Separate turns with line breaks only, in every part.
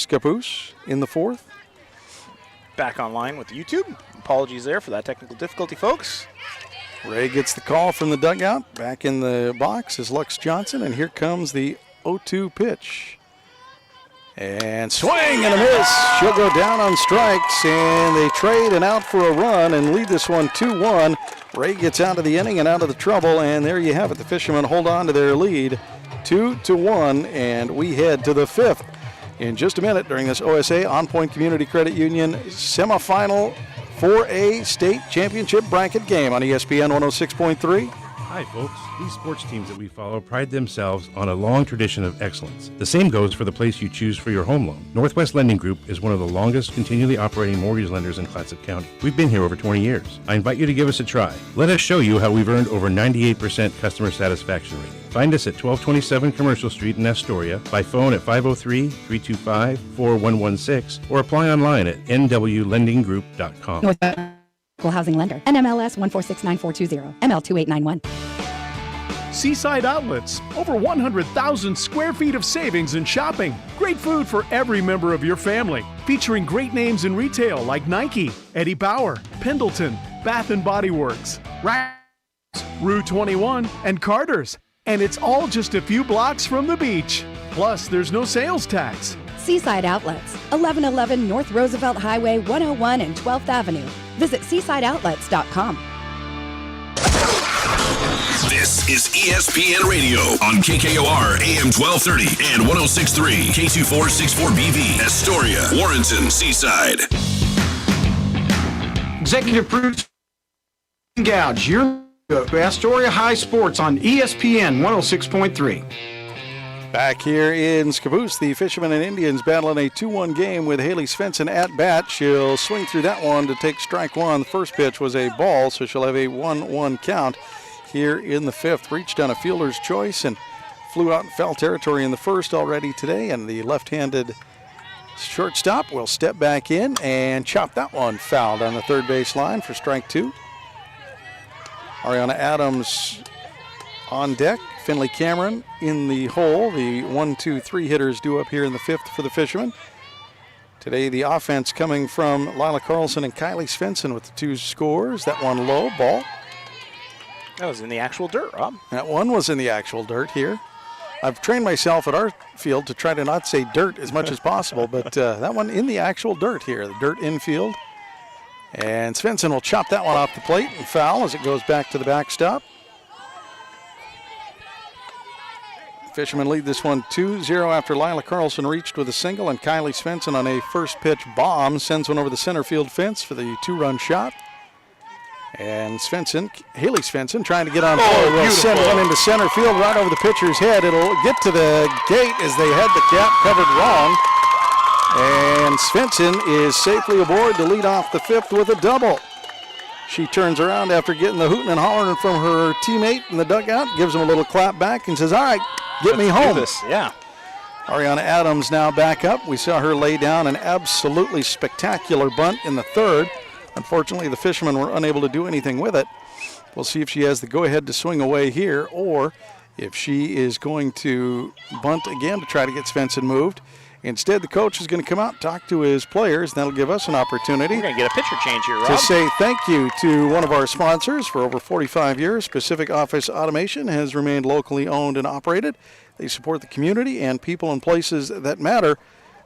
Scappoose in the fourth.
Back online with YouTube. Apologies there for that technical difficulty, folks.
Ray gets the call from the dugout. Back in the box is Lux Johnson, and here comes the 0-2 pitch. And swing and a miss. She'll go down on strikes, and they trade and out for a run and lead this one 2-1. Ray gets out of the inning and out of the trouble, and there you have it. The Fishermen hold on to their lead 2-1, and we head to the fifth in just a minute during this OSAA OnPoint Community Credit Union semifinal 4A state championship bracket game on ESPN 106.3.
Hi, folks. These sports teams that we follow pride themselves on a long tradition of excellence. The same goes for the place you choose for your home loan. Northwest Lending Group is one of the longest continually operating mortgage lenders in Clatsop County. We've been here over 20 years. I invite you to give us a try. Let us show you how we've earned over 98% customer satisfaction rating. Find us at 1227 Commercial Street in Astoria, by phone at 503-325-4116, or apply online at nwlendinggroup.com.
Northwest Equal Housing Lender, NMLS 1469420, ML2891.
Seaside Outlets, over 100,000 square feet of savings and shopping. Great food for every member of your family. Featuring great names in retail like Nike, Eddie Bauer, Pendleton, Bath & Body Works, Rue 21, and Carter's. And it's all just a few blocks from the beach. Plus, there's no sales tax.
Seaside Outlets, 1111 North Roosevelt Highway 101 and 12th Avenue. Visit seasideoutlets.com.
This is ESPN Radio on KKOR AM 1230 and 106.3 K2464BV, Astoria, Warrenton, Seaside.
Executive producer Gouge, you're to Astoria High Sports on ESPN 106.3.
Back here in Scappoose, the Fishermen and Indians battling a 2-1 game with Haley Svensson at bat. She'll swing through that one to take strike one. The first pitch was a ball, so she'll have a 1-1 count here in the fifth. Reached on a fielder's choice and flew out in foul territory in the first already today, and the left-handed shortstop will step back in and chop that one fouled on the third base line for strike two. Ariana Adams on deck. Finley Cameron in the hole. The 1-2-3 hitters due up here in the fifth for the Fishermen. Today the offense coming from Lila Carlson and Kylie Svensson with the two scores. That one low, ball.
That was in the actual dirt, Rob.
That one was in the actual dirt here. I've trained myself at our field to try to not say dirt as much as possible, but that one in the actual dirt here, the dirt infield. And Svensson will chop that one off the plate and foul as it goes back to the backstop. Fishermen lead this one 2-0 after Lila Carlson reached with a single, and Kylie Svensson on a first pitch bomb sends one over the center field fence for the two-run shot. And Haley Svensson trying to get on board, will send one into center field right over the pitcher's head. It'll get to the gate as they had the cap covered wrong. And Svensson is safely aboard to lead off the fifth with a double. She turns around after getting the hooting and hollering from her teammate in the dugout, gives him a little clap back and says, all right, get me home.
Yeah.
Ariana Adams now back up. We saw her lay down an absolutely spectacular bunt in the third. Unfortunately, the Fishermen were unable to do anything with it. We'll see if she has the go-ahead to swing away here or if she is going to bunt again to try to get Svensson moved. Instead, the coach is going to come out and talk to his players, and that'll give us an opportunity.
We're going to get a pitcher change here, Rob.
To say thank you to one of our sponsors for over 45 years. Pacific Office Automation has remained locally owned and operated. They support the community and people and places that matter.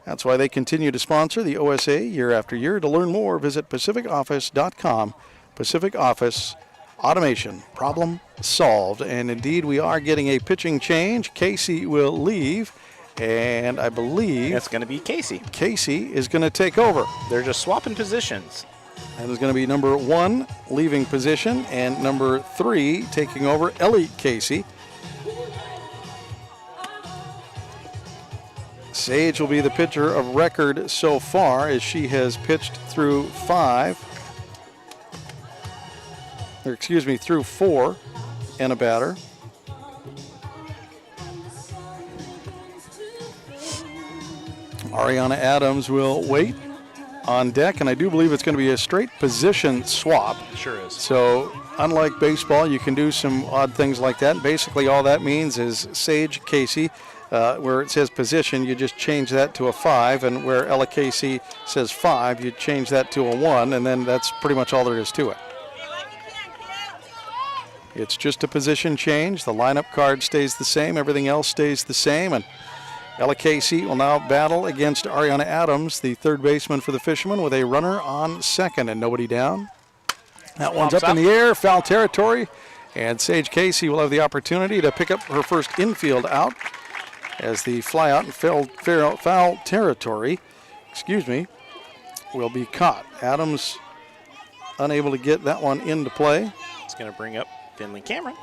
That's why they continue to sponsor the OSAA year after year. To learn more, visit pacificoffice.com. Pacific Office Automation, problem solved. And indeed, we are getting a pitching change. Casey will leave. And I believe
that's going to be Casey.
Casey is going to take over.
They're just swapping positions.
That is going to be number 1 leaving position and number 3 taking over, Ellie Casey. Sage will be the pitcher of record so far as she has pitched through 4 and a batter. Ariana Adams will wait on deck, and I do believe it's going to be a straight position swap.
Sure is.
So unlike baseball, you can do some odd things like that. Basically, all that means is Sage Casey where it says position, you just change that to a 5, and where Ella Casey says 5, you change that to a 1, and then that's pretty much all there is to it. It's just a position change. The lineup card stays the same. Everything else stays the same, and Ella Casey will now battle against Ariana Adams, the third baseman for the Fishermen, with a runner on second and nobody down. That one's up in the air, foul territory, and Sage Casey will have the opportunity to pick up her first infield out as the fly out in foul territory, will be caught. Adams unable to get that one into play.
It's going to bring up Finley Cameron.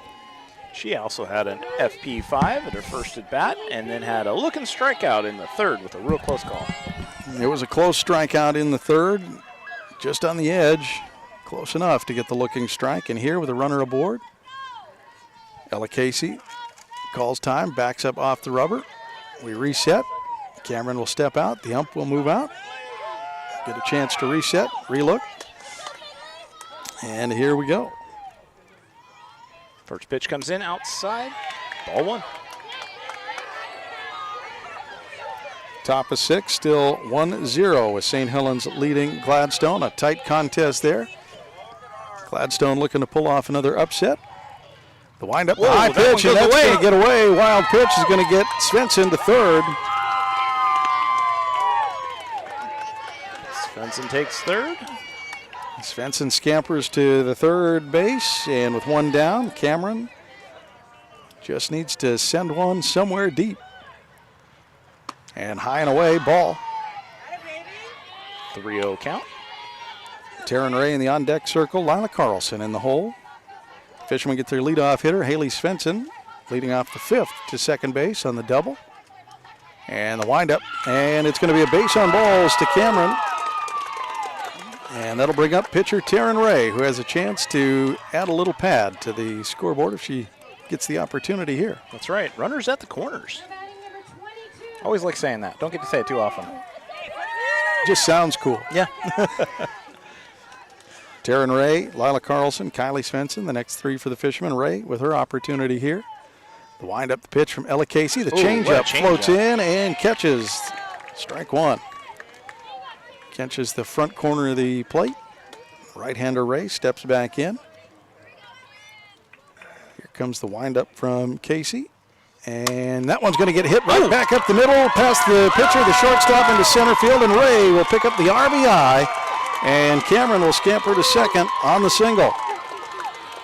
She also had an FP5 at her first at bat and then had a looking strikeout in the third with a real close call.
It was a close strikeout in the third, just on the edge, close enough to get the looking strike. And here with a runner aboard, Ella Casey calls time, backs up off the rubber. We reset. Cameron will step out. The ump will move out. Get a chance to reset, relook. And here we go.
First pitch comes in outside. Ball 1.
Top of 6, still 1-0 with St. Helens leading Gladstone. A tight contest there. Gladstone looking to pull off another upset. The windup, the high pitch, and that's going to get away. Wild pitch is going to get Svensson to third.
Svensson takes third.
Svensson scampers to the third base, and with one down, Cameron just needs to send one somewhere deep. And high and away, ball.
3-0 count.
Taryn Ray in the on-deck circle, Lila Carlson in the hole. Fishermen get their leadoff hitter, Haley Svensson, leading off the fifth to second base on the double. And the windup, and it's going to be a base on balls to Cameron. And that'll bring up pitcher Taryn Ray, who has a chance to add a little pad to the scoreboard if she gets the opportunity here.
That's right. Runners at the corners. Always like saying that. Don't get to say it too often.
Just sounds cool.
Yeah.
Taryn Ray, Lila Carlson, Kylie Svensson, the next three for the Fishermen. Ray with her opportunity here. The wind-up, the pitch from Ella Casey. The changeup floats in and catches. Strike one. Catches the front corner of the plate. Right-hander Ray steps back in. Here comes the windup from Casey. And that one's going to get hit right back up the middle, past the pitcher, the shortstop into center field, and Ray will pick up the RBI, and Cameron will scamper to second on the single.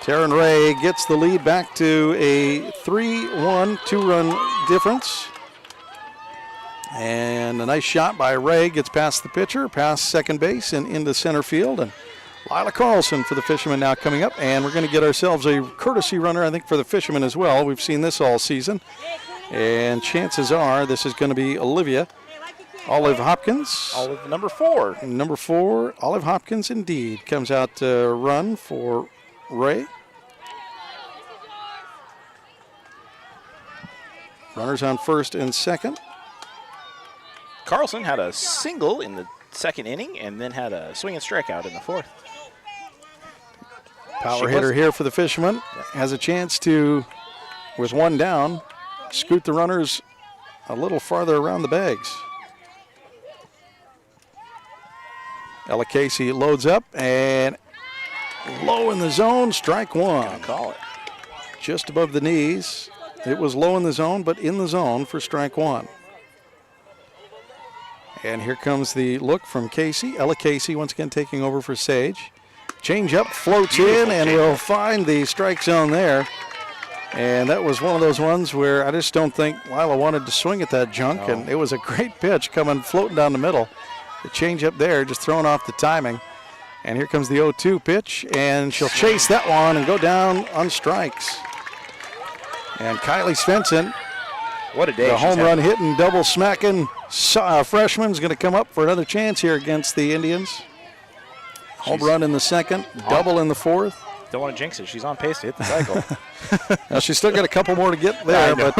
Taryn Ray gets the lead back to a 3-1 two-run difference. And a nice shot by Ray, gets past the pitcher, past second base, and into center field. And Lila Carlson for the Fishermen now coming up, and we're going to get ourselves a courtesy runner, I think, for the Fishermen as well. We've seen this all season, and chances are this is going to be Olive Hopkins.
Olive number 4.
Number 4, Olive Hopkins indeed, comes out to run for Ray. Runners on first and second.
Carlson had a single in the second inning and then had a swing and strikeout in the fourth.
Power hitter here for the Fishermen. Has a chance to, with one down, scoot the runners a little farther around the bags. Ella Casey loads up and low in the zone, strike one.
Gonna call it.
Just above the knees. It was low in the zone, but in the zone for strike one. And here comes the look from Casey. Ella Casey once again taking over for Sage. Change up, floats in, and we'll find the strike zone there. And that was one of those ones where I just don't think Lila wanted to swing at that junk. No. And it was a great pitch coming, floating down the middle. The change up there, just throwing off the timing. And here comes the 0-2 pitch, and she'll chase that one and go down on strikes. And Kylie Svensson,
what a day!
The home run hitting, double smacking freshman's going to come up for another chance here against the Indians. Home run in the second, double in the fourth.
Don't want to jinx it. She's on pace to hit the cycle.
Now she's still got a couple more to get there, but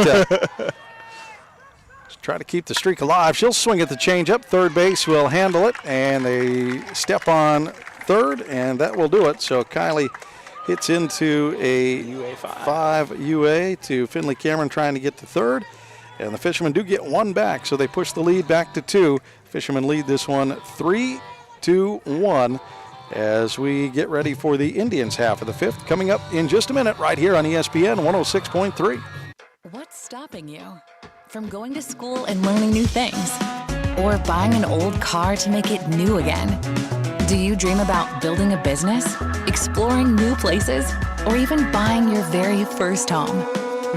try to keep the streak alive. She'll swing at the changeup. Third base will handle it, and they step on third, and that will do it. So Kylie hits into a
UA
5 UA to Finley Cameron trying to get to third. And the Fishermen do get one back, so they push the lead back to 2. Fishermen lead this one 3-1 as we get ready for the Indians half of the 5th. Coming up in just a minute right here on ESPN 106.3.
What's stopping you from going to school and learning new things? Or buying an old car to make it new again? Do you dream about building a business, exploring new places, or even buying your very first home?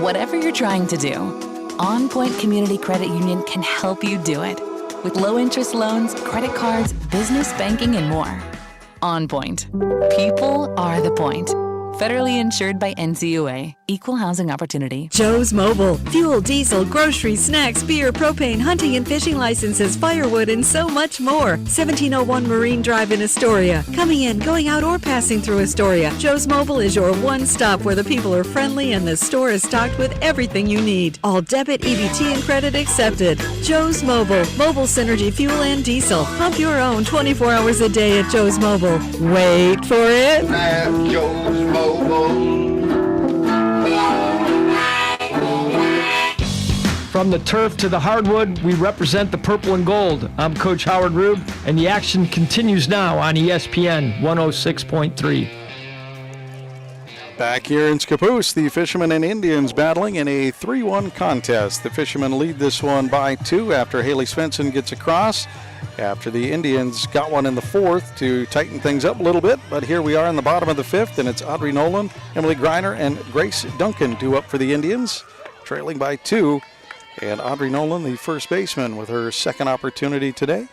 Whatever you're trying to do, OnPoint Community Credit Union can help you do it. With low-interest loans, credit cards, business banking, and more. OnPoint. People are the point. Federally insured by NCUA. Equal housing opportunity.
Joe's Mobile. Fuel, diesel, groceries, snacks, beer, propane, hunting and fishing licenses, firewood, and so much more. 1701 Marine Drive in Astoria. Coming in, going out, or passing through Astoria. Joe's Mobile is your one stop where the people are friendly and the store is stocked with everything you need. All debit, EBT, and credit accepted. Joe's Mobile. Mobile Synergy fuel and diesel. Pump your own 24 hours a day at Joe's Mobile. Wait for it.
At Joe's Mobile.
From the turf to the hardwood, we represent the purple and gold. I'm Coach Howard Rube, and the action continues now on ESPN 106.3.
Back here in Scappoose, the Fishermen and Indians battling in a 3-1 contest. The Fishermen lead this one by 2 after Haley Svensson gets across. After the Indians got one in the 4th to tighten things up a little bit. But here we are in the bottom of the 5th, and it's Audrey Nolan, Emily Greiner, and Grace Duncan due up for the Indians, trailing by 2. And Audrey Nolan, the first baseman, with her second opportunity today.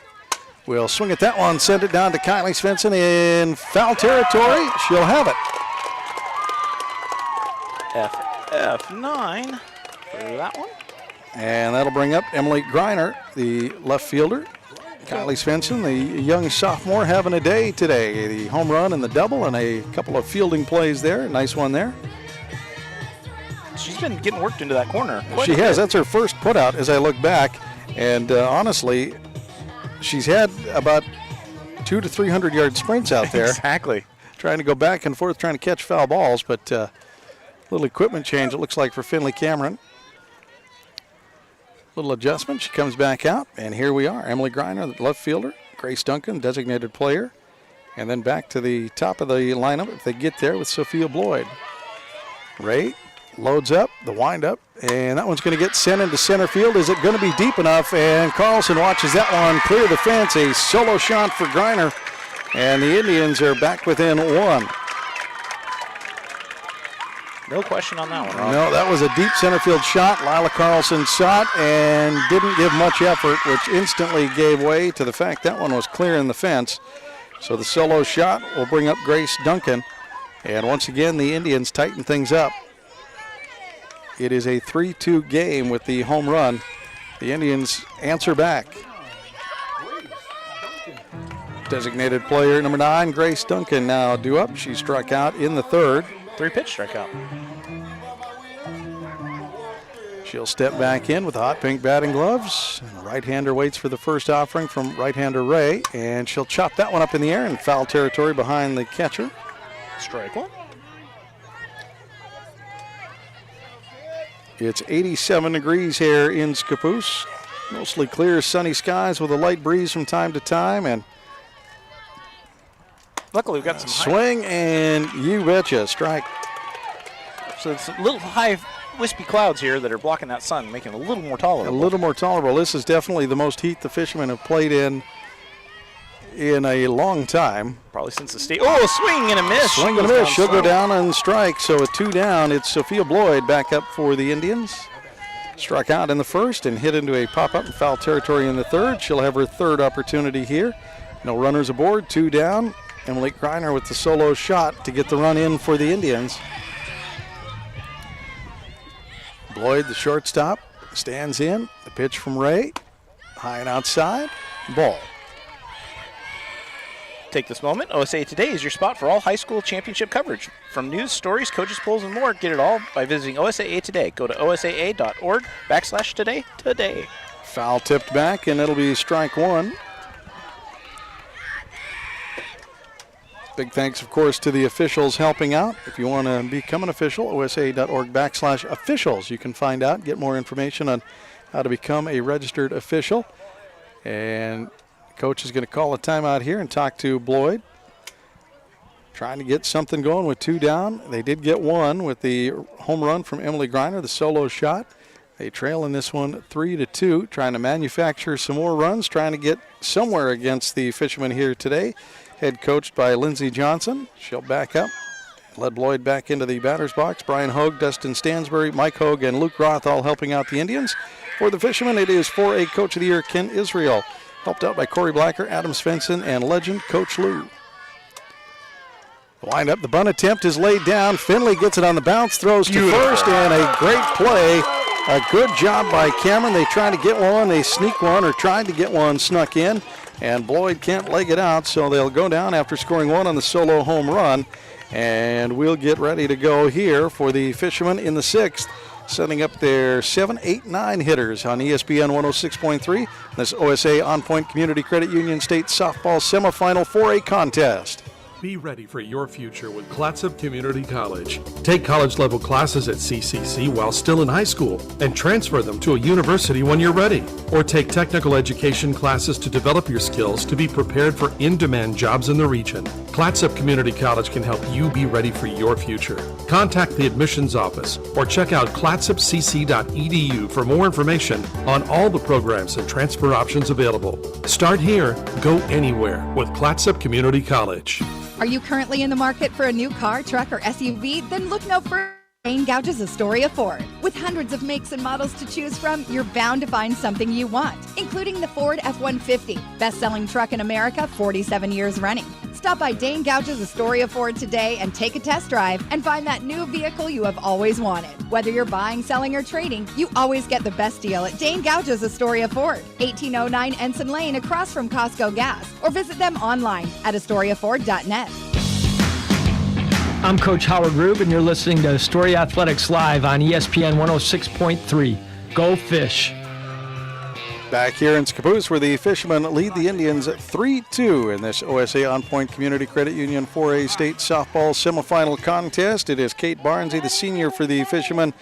We'll swing at that one, send it down to Kylie Svensson in foul territory. She'll have it.
FF9 for that one.
And that'll bring up Emily Greiner, the left fielder. Kylie Svensson, the young sophomore, having a day today. The home run and the double and a couple of fielding plays there. Nice one there.
She's been getting worked into that corner.
She has. That's her first put out as I look back. And honestly, she's had about 200 to 300 yard sprints out there.
Exactly.
Trying to go back and forth, trying to catch foul balls. But little equipment change, it looks like, for Finley Cameron. Little adjustment. She comes back out. And here we are. Emily Greiner, the left fielder. Grace Duncan, designated player. And then back to the top of the lineup if they get there with Sophia Bloyd. Ray loads up, the windup, and that one's going to get sent into center field. Is it going to be deep enough? And Carlson watches that one clear the fence. A solo shot for Greiner, and the Indians are back within 1.
No question on that one, Rob.
No, that was a deep center field shot. Lila Carlson saw it and didn't give much effort, which instantly gave way to the fact that one was clearing the fence. So the solo shot will bring up Grace Duncan, and once again the Indians tighten things up. It is a 3-2 game with the home run. The Indians answer back. Designated player number 9, Grace Duncan, now due up. She struck out in the 3rd.
3-pitch strikeout.
She'll step back in with the hot pink batting gloves. And the right-hander waits for the first offering from right-hander Ray, and she'll chop that one up in the air in foul territory behind the catcher.
Strike one.
It's 87 degrees here in Scappoose. Mostly clear, sunny skies with a light breeze from time to time. And
luckily, we've got some
swing, and you betcha, strike.
So it's a little high, wispy clouds here that are blocking that sun, making it a little more tolerable.
A little more tolerable. This is definitely the most heat the Fishermen have played in a long time.
Probably since the state. Oh, swing and a miss.
Swing and a miss. She'll go down and strike. So a 2 down. It's Sophia Bloyd back up for the Indians. Struck out in the 1st and hit into a pop-up in foul territory in the 3rd. She'll have her 3rd opportunity here. No runners aboard. 2 down. Emily Greiner with the solo shot to get the run in for the Indians. Bloyd, the shortstop, stands in. The pitch from Ray. High and outside. Ball.
Take this moment. OSAA Today is your spot for all high school championship coverage. From news, stories, coaches, polls, and more, get it all by visiting OSAA Today. Go to osaa.org/today today.
Foul tipped back, and it'll be strike 1. Big thanks, of course, to the officials helping out. If you want to become an official, osaa.org/officials. You can find out, get more information on how to become a registered official. And coach is going to call a timeout here and talk to Bloyd. Trying to get something going with 2 down. They did get 1 with the home run from Emily Greiner, the solo shot. They trail in this one 3-2, trying to manufacture some more runs, trying to get somewhere against the Fishermen here today. Head coached by Lindsey Johnson. She'll back up. Led Bloyd back into the batter's box. Brian Hogue, Dustin Stansbury, Mike Hogue, and Luke Roth all helping out the Indians. For the Fishermen, it is 4A Coach of the Year Ken Israel, helped out by Corey Blacker, Adam Svensson, and legend Coach Lou. Wind up, the bunt attempt is laid down. Finley gets it on the bounce, throws to first, and a great play. A good job by Cameron. They tried to get one, they sneak one, or tried to get one, snuck in, and Bloyd can't leg it out, so they'll go down after scoring 1 on the solo home run. And we'll get ready to go here for the Fishermen in the 6th, setting up their 7, 8, 9 hitters on ESPN 106.3. This OSAA OnPoint Community Credit Union State Softball Semifinal 4A contest.
Be ready for your future with Clatsop Community College. Take college-level classes at CCC while still in high school and transfer them to a university when you're ready. Or take technical education classes to develop your skills to be prepared for in-demand jobs in the region. Clatsop Community College can help you be ready for your future. Contact the admissions office or check out clatsopcc.edu for more information on all the programs and transfer options available. Start here, go anywhere with Clatsop Community College.
Are you currently in the market for a new car, truck, or SUV? Then look no further. Dane Gouge's Astoria Ford. With hundreds of makes and models to choose from, you're bound to find something you want, including the Ford F-150, best-selling truck in America, 47 years running. Stop by Dane Gouge's Astoria Ford today and take a test drive and find that new vehicle you have always wanted. Whether you're buying, selling, or trading, you always get the best deal at Dane Gouge's Astoria Ford, 1809 Ensign Lane across from Costco Gas, or visit them online at AstoriaFord.net.
I'm Coach Howard Rube, and you're listening to Astoria Athletics Live on ESPN 106.3. Go Fish!
Back here in Scappoose, where the Fishermen lead the Indians 3-2 in this OSAA OnPoint Community Credit Union 4A State Softball Semifinal Contest. It is Kate Barnsey, the senior for the Fishermen,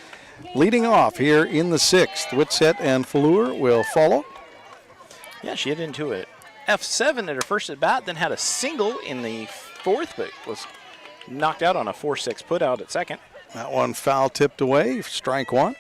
leading off here in the 6th. Whitsett and Fleur will follow.
Yeah, she hit into it. F7 at her first at bat, then had a single in the 4th, but was knocked out on a 4-6 put out at second.
That one foul tipped away, strike 1.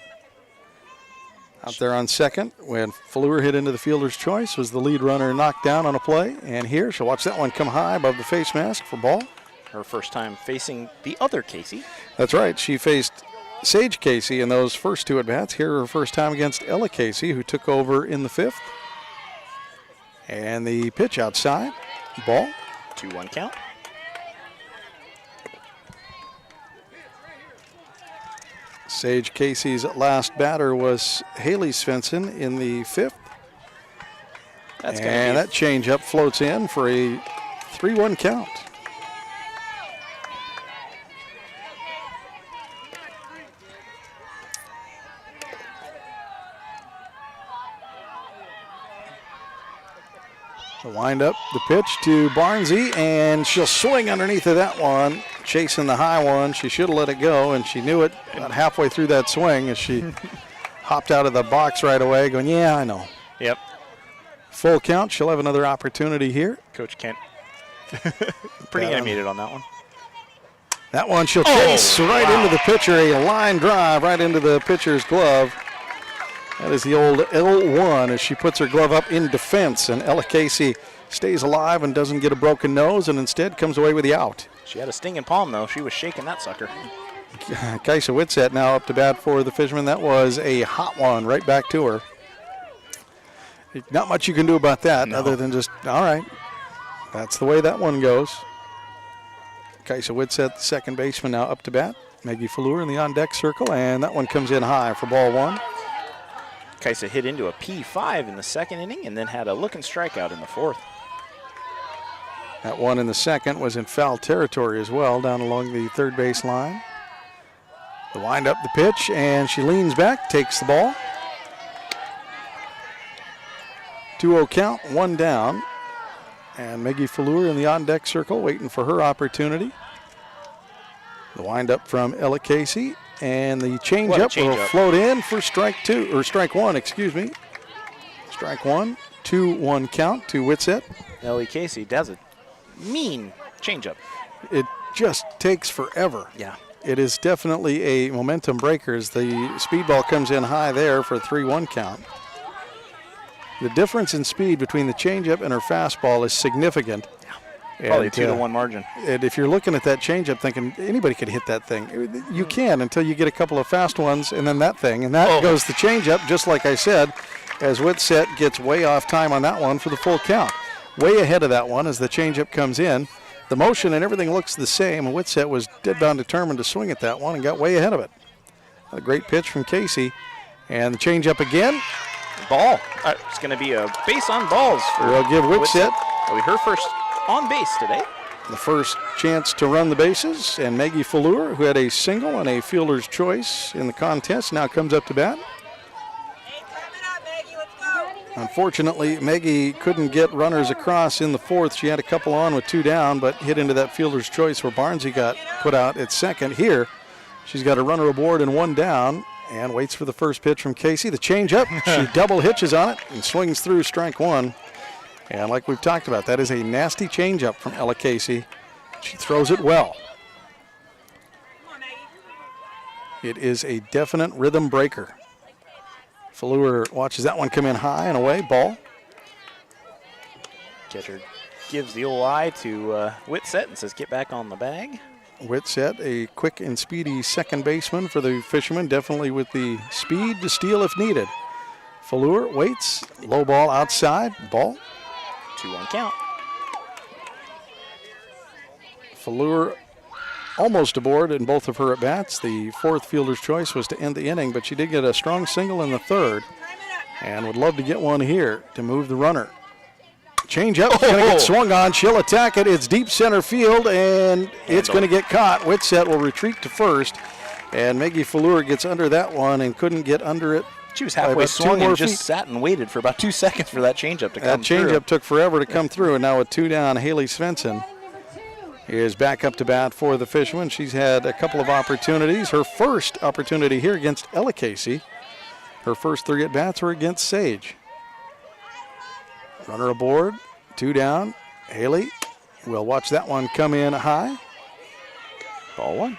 Out there on second, when Fleur hit into the fielder's choice, was the lead runner knocked down on a play. And here, she'll watch that one come high above the face mask for ball.
Her first time facing the other Casey.
That's right. She faced Sage Casey in those first 2 at-bats. Here, her first time against Ella Casey, who took over in the 5th. And the pitch outside. Ball.
2-1 count.
Sage Casey's last batter was Haley Svensson in the 5th. And that changeup floats in for a 3-1 count. The wind up, the pitch to Barnsey, and she'll swing underneath of that one, chasing the high one. She should have let it go, and she knew it about halfway through that swing as she hopped out of the box right away, going, yeah, I know.
Yep.
Full count. She'll have another opportunity here.
Coach Kent. Pretty animated on that one.
That one she'll chase right into the pitcher, a line drive right into the pitcher's glove. That is the old L1 as she puts her glove up in defense, and Ella Casey stays alive and doesn't get a broken nose and instead comes away with the out.
She had a stinging palm, though. She was shaking that sucker.
Kaisa Whitsett now up to bat for the Fishermen. That was a hot one right back to her. Not much you can do about that other than just, all right, that's the way that one goes. Kaisa Whitsett, the second baseman, now up to bat. Maggie Fleur in the on-deck circle, and that one comes in high for ball 1.
Kaisa hit into a P5 in the 2nd inning and then had a looking strikeout in the 4th.
That one in the 2nd was in foul territory as well, down along the third base line. The wind up, the pitch, and she leans back, takes the ball. 2-0 count, 1 down. And Maggie Fleur in the on-deck circle waiting for her opportunity. The wind up from Ella Casey, and the changeup will float in for strike one, excuse me. Strike one, 2-1 count to Whitsett.
Ellie Casey does a mean changeup.
It just takes forever.
Yeah.
It is definitely a momentum breaker as the speedball comes in high there for a 3-1 count. The difference in speed between the changeup and her fastball is significant.
Probably a 2-1 margin.
And if you're looking at that changeup thinking anybody could hit that thing, you can until you get a couple of fast ones and then that thing. And that goes the changeup, just like I said, as Whitsett gets way off time on that one for the full count. Way ahead of that one as the changeup comes in. The motion and everything looks the same. Whitsett was dead-bound determined to swing at that one and got way ahead of it. A great pitch from Casey. And the changeup again.
Ball. It's going to be a base on balls.
We'll give Whitsett.
It'll be her first on base today.
The first chance to run the bases. And Maggie Fallure, who had a single and a fielder's choice in the contest, now comes up to bat. Unfortunately, Maggie couldn't get runners across in the fourth. She had a couple on with 2 down, but hit into that fielder's choice where Barnesy got put out at second. Here, she's got a runner aboard and 1 down and waits for the first pitch from Casey. The changeup, she double hitches on it and swings through strike one. And like we've talked about, that is a nasty changeup from Ella Casey. She throws it well. It is a definite rhythm breaker. Fallure watches that one come in high and away, ball.
Catcher gives the old eye to Whitsett and says, get back on the bag.
Whitsett, a quick and speedy second baseman for the Fishermen, definitely with the speed to steal if needed. Fallure waits, low ball outside, ball.
2-1 count.
Fallure almost aboard in both of her at-bats. The fourth fielder's choice was to end the inning, but she did get a strong single in the third and would love to get one here to move the runner. Change up, going to get swung on. She'll attack it. It's deep center field, and it's going to get caught. Whitsett will retreat to first, and Maggie Fallure gets under that one and couldn't get under it.
She was halfway swung and just sat and waited for about 2 seconds for that changeup to come through.
That changeup took forever to come through, and now with 2 down, Haley Svensson is back up to bat for the Fishermen. She's had a couple of opportunities. Her first opportunity here against Ella Casey. Her first 3 at-bats were against Sage. Runner aboard, 2 down. Haley will watch that one come in high.
Ball 1.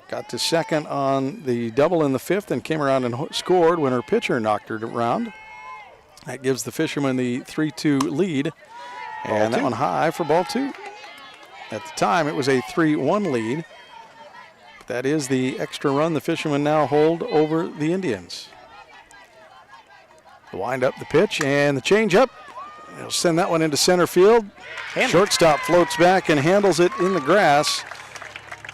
Got to second on the double in the 5th and came around and scored when her pitcher knocked her around. That gives the Fishermen the 3-2 lead. And that one high for ball 2. At the time, it was a 3-1 lead. But that is the extra run the Fishermen now hold over the Indians. Wind up the pitch and the changeup. They'll send that one into center field. Shortstop floats back and handles it in the grass.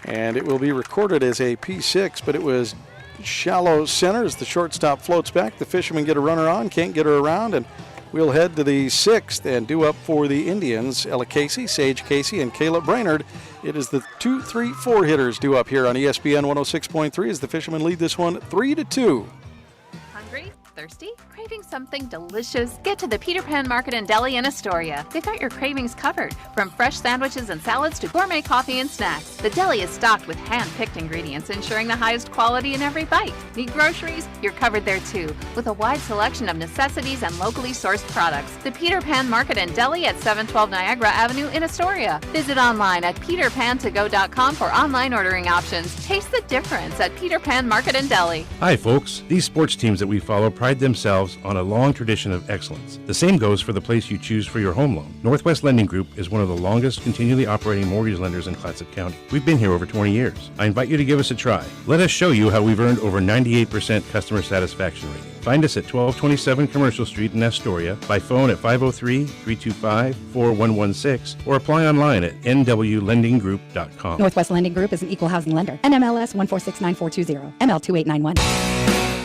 And it will be recorded as a P6, but it was shallow center as the shortstop floats back. The Fishermen get a runner on, can't get her around, and we'll head to the 6th and due up for the Indians. Ella Casey, Sage Casey, and Kayla Brainerd. It is the 2, 3, 4 hitters due up here on ESPN 106.3 as the Fishermen lead this one 3-2.
Hungry? Thirsty? Craving something delicious? Get to the Peter Pan Market and Deli in Astoria. They've got your cravings covered, from fresh sandwiches and salads to gourmet coffee and snacks. The deli is stocked with hand-picked ingredients, ensuring the highest quality in every bite. Need groceries? You're covered there too, with a wide selection of necessities and locally sourced products. The Peter Pan Market and Deli at 712 Niagara Avenue in Astoria. Visit online at peterpantogo.com for online ordering options. Taste the difference at Peter Pan Market and Deli.
Hi, folks. These sports teams that we follow pride themselves on a long tradition of excellence. The same goes for the place you choose for your home loan. Northwest Lending Group is one of the longest continually operating mortgage lenders in Clatsop County. We've been here over 20 years. I invite you to give us a try. Let us show you how we've earned over 98% customer satisfaction rating. Find us at 1227 Commercial Street in Astoria, by phone at 503-325-4116, or apply online at nwlendinggroup.com.
Northwest Lending Group is an equal housing lender. NMLS 1469420, ML2891.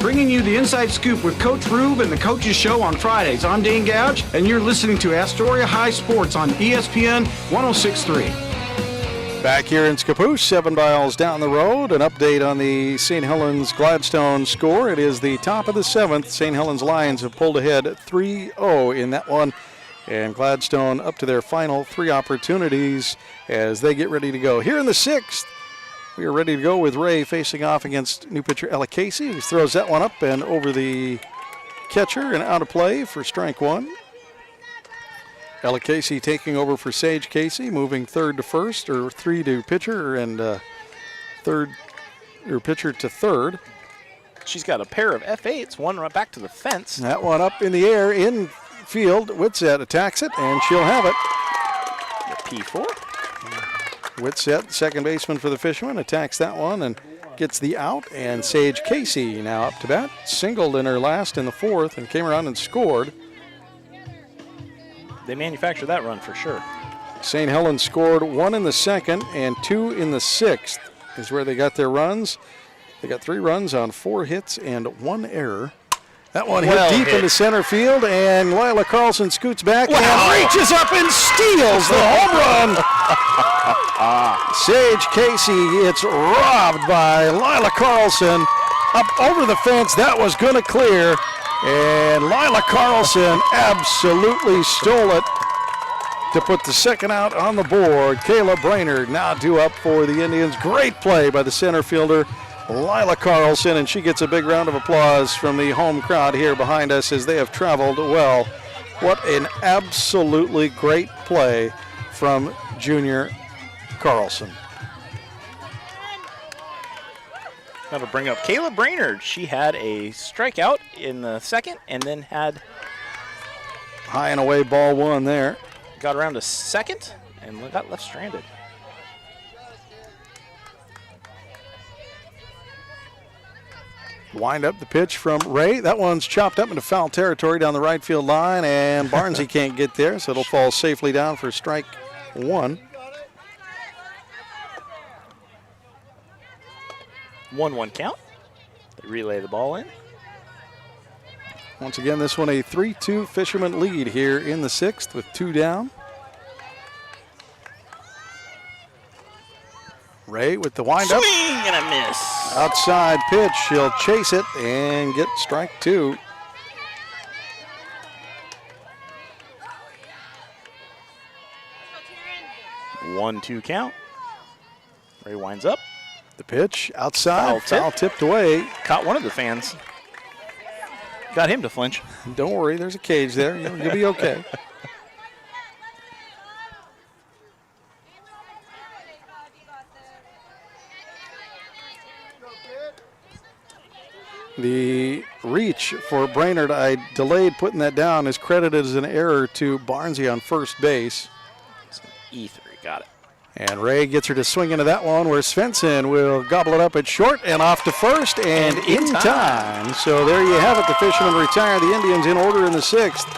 Bringing you the Inside Scoop with Coach Rube and the Coaches Show on Fridays. I'm Dane Gouge, and you're listening to Astoria High Sports on ESPN 106.3.
Back here in Scappoose, 7 miles down the road, an update on the St. Helens Gladstone score. It is the top of the 7th. St. Helens Lions have pulled ahead 3-0 in that one, and Gladstone up to their final 3 opportunities as they get ready to go. Here in the 6th, We are ready to go with Ray facing off against new pitcher Ella Casey, who throws that one up and over the catcher and out of play for strike one. Ella Casey taking over for Sage Casey, moving third to first, or three to pitcher, and pitcher to third.
She's got a pair of F8s, one right back to the fence.
That one up in the air, in field. Whitsett attacks it, and she'll have it.
P4.
Whitsett, second baseman for the Fishermen, attacks that one and gets the out. And Sage Casey now up to bat. Singled in her last in the fourth and came around and scored.
They manufactured that run for sure.
St. Helens scored one in the second and two in the sixth is where they got their runs. They got 3 runs on 4 hits and 1 error. That one hit deep into center field, and Lila Carlson scoots back and reaches up and steals the home run. Sage Casey gets robbed by Lila Carlson up over the fence. That was going to clear, and Lila Carlson absolutely stole it to put the second out on the board. Kayla Brainerd now due up for the Indians. Great play by the center fielder, Lila Carlson, and she gets a big round of applause from the home crowd here behind us as they have traveled well. What an absolutely great play from Junior Carlson.
That'll bring up Kayla Brainerd. She had a strikeout in the second and then had
high and away ball one there.
Got around to second and got left stranded.
Wind up the pitch from Ray. That one's chopped up into foul territory down the right field line, and Barnesy can't get there, so it'll fall safely down for strike one.
1-1 count. They relay the ball in.
Once again, this one a 3-2 Fisherman lead here in the sixth with 2 down. Ray with the windup.
Swing and a miss.
Outside pitch. She'll chase it and get strike 2.
One, 2 count. Ray winds up.
The pitch outside. Foul tipped away.
Caught one of the fans. Got him to flinch.
Don't worry, there's a cage there. You'll be okay. The reach for Brainerd, I delayed putting that down, is credited as an error to Barnesy on first base.
It's an E3, got it.
And Ray gets her to swing into that one where Svensson will gobble it up at short and off to first and in time. So there you have it. The Fishermen retire the Indians in order in the sixth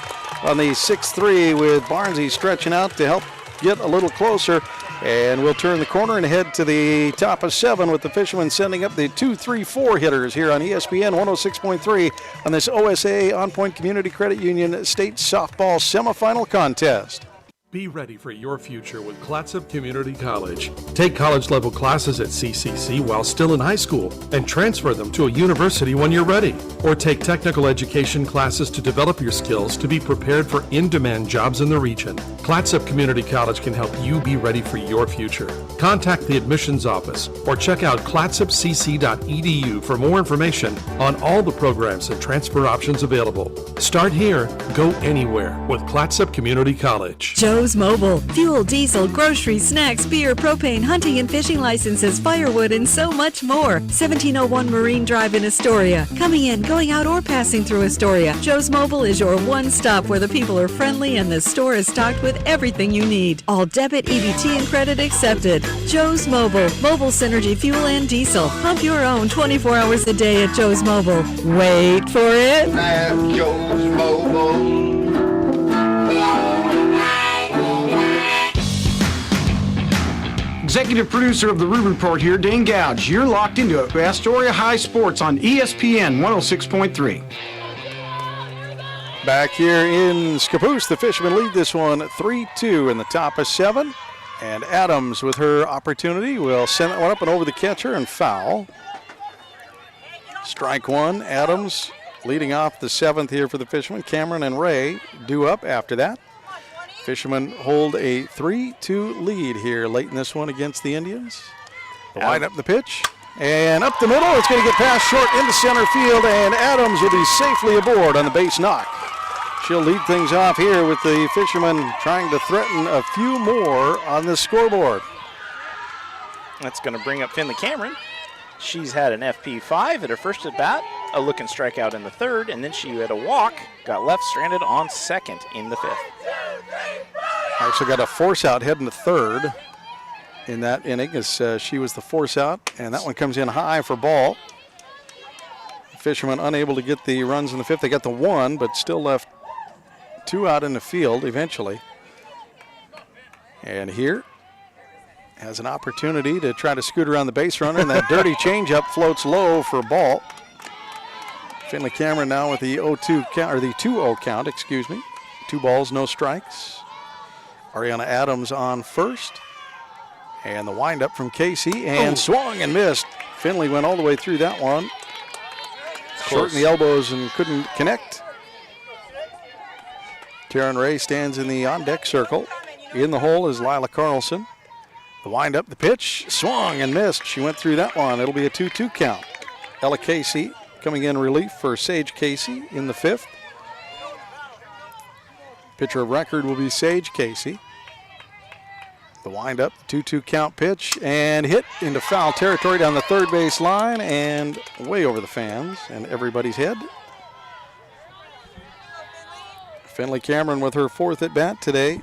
on the 6-3 with Barnesy stretching out to help get a little closer. And we'll turn the corner and head to the top of 7 with the Fishermen sending up the 2-3-4 hitters here on ESPN 106.3 on this OSAA OnPoint Community Credit Union State Softball Semifinal Contest.
Be ready for your future with Clatsop Community College. Take college-level classes at CCC while still in high school and transfer them to a university when you're ready. Or take technical education classes to develop your skills to be prepared for in-demand jobs in the region. Clatsop Community College can help you be ready for your future. Contact the admissions office or check out clatsopcc.edu for more information on all the programs and transfer options available. Start here, go anywhere with Clatsop Community College.
Joe's Mobile. Fuel, diesel, groceries, snacks, beer, propane, hunting and fishing licenses, firewood, and so much more. 1701 Marine Drive in Astoria. Coming in, going out, or passing through Astoria. Joe's Mobile is your one stop where the people are friendly and the store is stocked with everything you need. All debit, EBT, and credit accepted. Joe's Mobile. Mobile Synergy fuel and diesel. Pump your own 24 hours a day at Joe's Mobile. Wait for it.
At Joe's Mobile.
Executive producer of the Rube Report here, Dane Gouge. You're locked into Astoria High Sports on ESPN 106.3.
Back here in Scappoose, the Fishermen lead this one 3-2 in the top of 7. And Adams, with her opportunity, will send that one up and over the catcher and foul. Strike 1, Adams leading off the 7th here for the Fishermen. Cameron and Ray due up after that. Fishermen hold a 3-2 lead here late in this one against the Indians. The wind up the pitch. And up the middle, it's going to get past short into center field, and Adams will be safely aboard on the base knock. She'll lead things off here with the Fishermen trying to threaten a few more on the scoreboard.
That's going to bring up Finley Cameron. She's had an FP5 at her first at bat, a looking strikeout in the third, and then she had a walk, got left stranded on second in the fifth.
Actually got a force out heading to third in that inning as she was the force out, and that one comes in high for ball. Fishermen unable to get the runs in the fifth. They got the one, but still left two out in the field eventually. And here has an opportunity to try to scoot around the base runner, and that dirty changeup floats low for a ball. Finley Cameron now with the 0-2 count, or the 2-0 count, excuse me. 2 balls, no strikes. Ariana Adams on first. And the windup from Casey, and swung and missed. Finley went all the way through that one. Short in the elbows and couldn't connect. Taryn Ray stands in the on-deck circle. In the hole is Lila Carlson. The windup, the pitch, swung and missed. She went through that one. It'll be a 2-2 count. Ella Casey coming in relief for Sage Casey in the fifth. Pitcher of record will be Sage Casey. The windup, 2-2 count pitch, and hit into foul territory down the third base line and way over the fans and everybody's head. Finley Cameron with her fourth at bat today.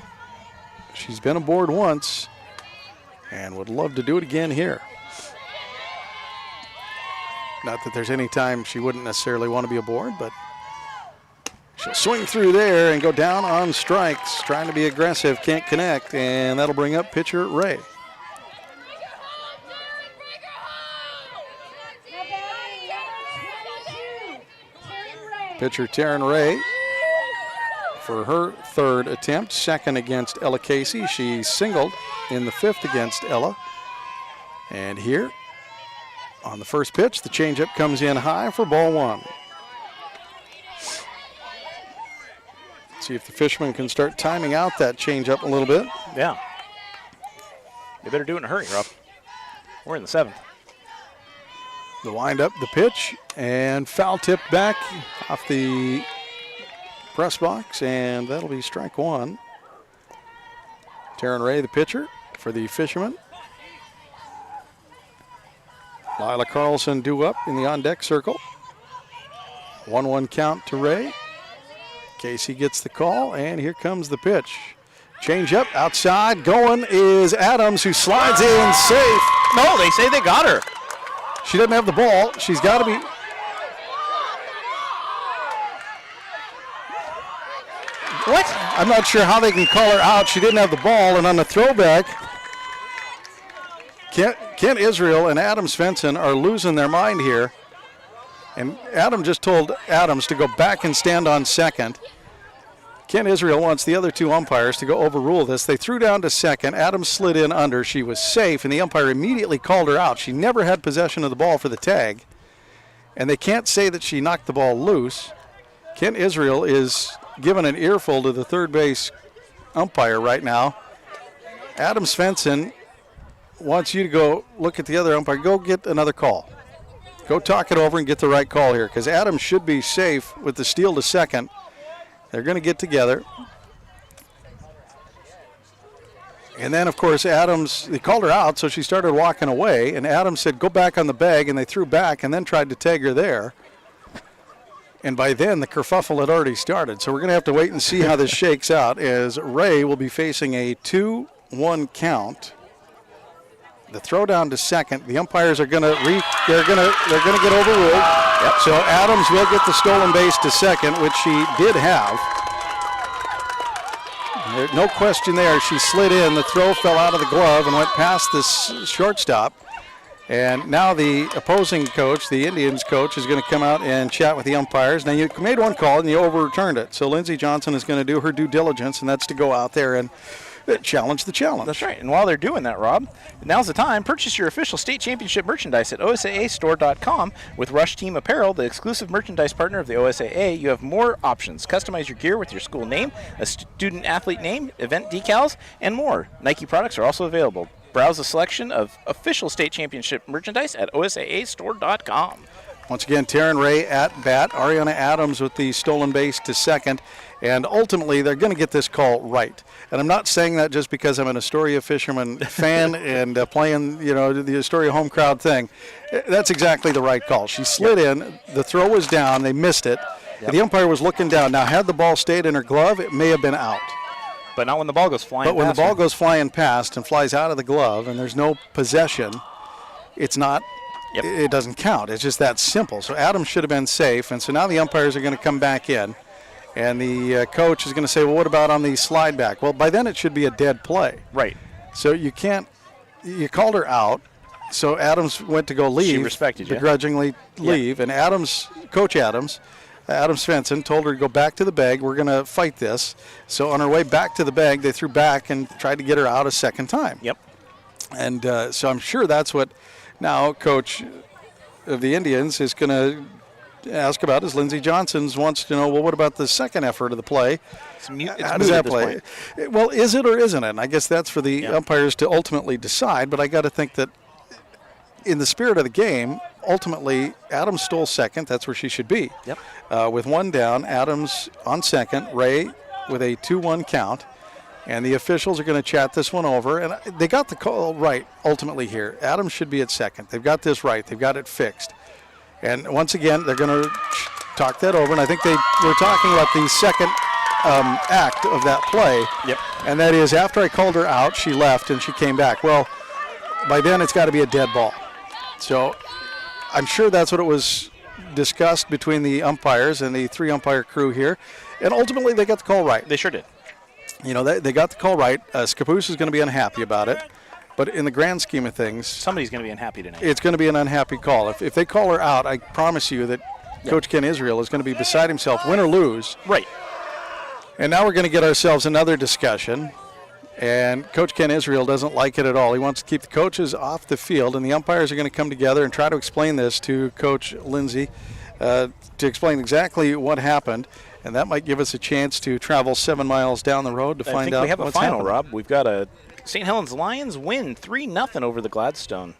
She's been aboard once and would love to do it again here. Not that there's any time she wouldn't necessarily want to be aboard, but she'll swing through there and go down on strikes, trying to be aggressive, can't connect, and that'll bring up pitcher Ray. Pitcher Taryn Ray for her third attempt, second against Ella Casey. She singled in the fifth against Ella. And here on the first pitch, the changeup comes in high for ball one. See if the Fishermen can start timing out that changeup a little bit.
Yeah. They better do it in a hurry, Rob. We're in the seventh.
The windup, the pitch, and foul tipped back off the press box, and that'll be strike one. Taryn Ray, the pitcher for the Fishermen. Lila Carlson due up in the on-deck circle. 1-1 count to Ray. Casey gets the call, and here comes the pitch. Change up, outside, going is Adams, who slides in safe.
No, they say they got her.
She doesn't have the ball. She's got to be. What? I'm not sure how they can call her out. She didn't have the ball, and on the throwback, Kent Israel and Adam Svensson are losing their mind here. And Adam just told Adams to go back and stand on second. Kent Israel wants the other two umpires to go overrule this. They threw down to second. Adams slid in under. She was safe, and the umpire immediately called her out. She never had possession of the ball for the tag. And they can't say that she knocked the ball loose. Kent Israel is giving an earful to the third base umpire right now. Adam Svensson wants you to go look at the other umpire. Go get another call. Go talk it over and get the right call here, because Adams should be safe with the steal to second. They're going to get together. And then, of course, Adams, they called her out, so she started walking away, and Adams said, go back on the bag, and they threw back and then tried to tag her there. And by then, the kerfuffle had already started. So we're going to have to wait and see how this shakes out, as Ray will be facing a 2-1 count. The throw down to second. The umpires are going to they're going to get overruled. Yep. So Adams will get the stolen base to second, which she did have. There's no question there. She slid in. The throw fell out of the glove and went past the shortstop. And now the opposing coach, the Indians coach, is going to come out and chat with the umpires. Now, you made one call and you overturned it. So Lindsey Johnson is going to do her due diligence, and that's to go out there and challenge the challenge.
That's right. And while they're doing that, Rob, now's the time. Purchase your official state championship merchandise at OSAAstore.com. With Rush Team Apparel, the exclusive merchandise partner of the OSAA, you have more options. Customize your gear with your school name, a student-athlete name, event decals, and more. Nike products are also available. Browse a selection of official state championship merchandise at OSAAstore.com.
Once again, Taryn Ray at bat. Ariana Adams with the stolen base to second. And ultimately, they're going to get this call right. And I'm not saying that just because I'm an Astoria Fishermen fan and playing, the Astoria home crowd thing. That's exactly the right call. She slid in. The throw was down. They missed it. Yep. The umpire was looking down. Now, had the ball stayed in her glove, it may have been out.
But not when the ball goes flying past.
But when the ball goes flying past and flies out of the glove and there's no possession, it's not. Yep. It doesn't count. It's just that simple. So Adams should have been safe. And so now the umpires are going to come back in. And the coach is going to say, well, what about on the slide back? Well, by then it should be a dead play.
Right.
So you called her out. So Adams went to go leave.
She respected you.
Begrudgingly leave. Yep. And Coach Adams Svensson told her to go back to the bag. We're going to fight this. So on her way back to the bag, they threw back and tried to get her out a second time.
Yep.
And so I'm sure that's what now Coach of the Indians is going to ask about is Lindsey Johnson's wants to know, well, what about the second effort of the play? How does that play? Well, is it or isn't it? And I guess that's for the umpires to ultimately decide, but I got to think that in the spirit of the game, ultimately, Adams stole second. That's where she should be.
Yep.
With one down, Adams on second, Ray with a 2-1 count. And the officials are going to chat this one over. And they got the call right ultimately here. Adams should be at second. They've got this right. They've got it fixed. And once again, they're going to talk that over. And I think they were talking about the second act of that play.
Yep.
And that is after I called her out, she left and she came back. Well, by then it's got to be a dead ball. So I'm sure that's what it was discussed between the umpires and the 3-umpire crew here. And ultimately, they got the call right.
They sure did.
They got the call right. Scappoose is going to be unhappy about it. But in the grand scheme of things,
somebody's going to be unhappy tonight.
It's going to be an unhappy call. If they call her out, I promise you that Coach Ken Israel is going to be beside himself, win or lose.
Right.
And now we're going to get ourselves another discussion. And Coach Ken Israel doesn't like it at all. He wants to keep the coaches off the field, and the umpires are going to come together and try to explain this to Coach Lindsey, to explain exactly what happened. And that might give us a chance to travel 7 miles down the road to find out what's happening.
I think we have a final, Rob. We've got a St. Helens Lions win 3-0 over the Gladstone.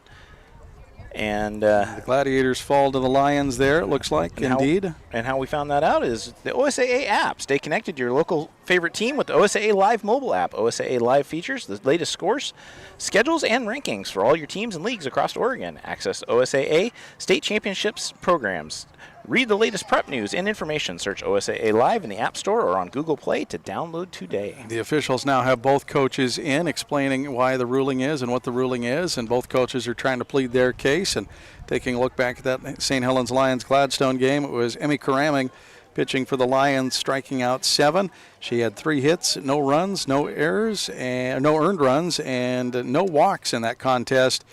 And
the Gladiators fall to the Lions there, it looks like, indeed.
And how we found that out is the OSAA app. Stay connected to your local favorite team with the OSAA Live mobile app. OSAA Live features the latest scores, schedules, and rankings for all your teams and leagues across Oregon. Access OSAA state championships programs. Read the latest prep news and information. Search OSAA Live in the App Store or on Google Play to download today.
The officials now have both coaches in explaining why the ruling is and what the ruling is, and both coaches are trying to plead their case. And taking a look back at that St. Helens Lions Gladstone game, it was Emmy Karaming pitching for the Lions, striking out 7. She had 3 hits, no runs, no errors, and no earned runs, and no walks in that contest.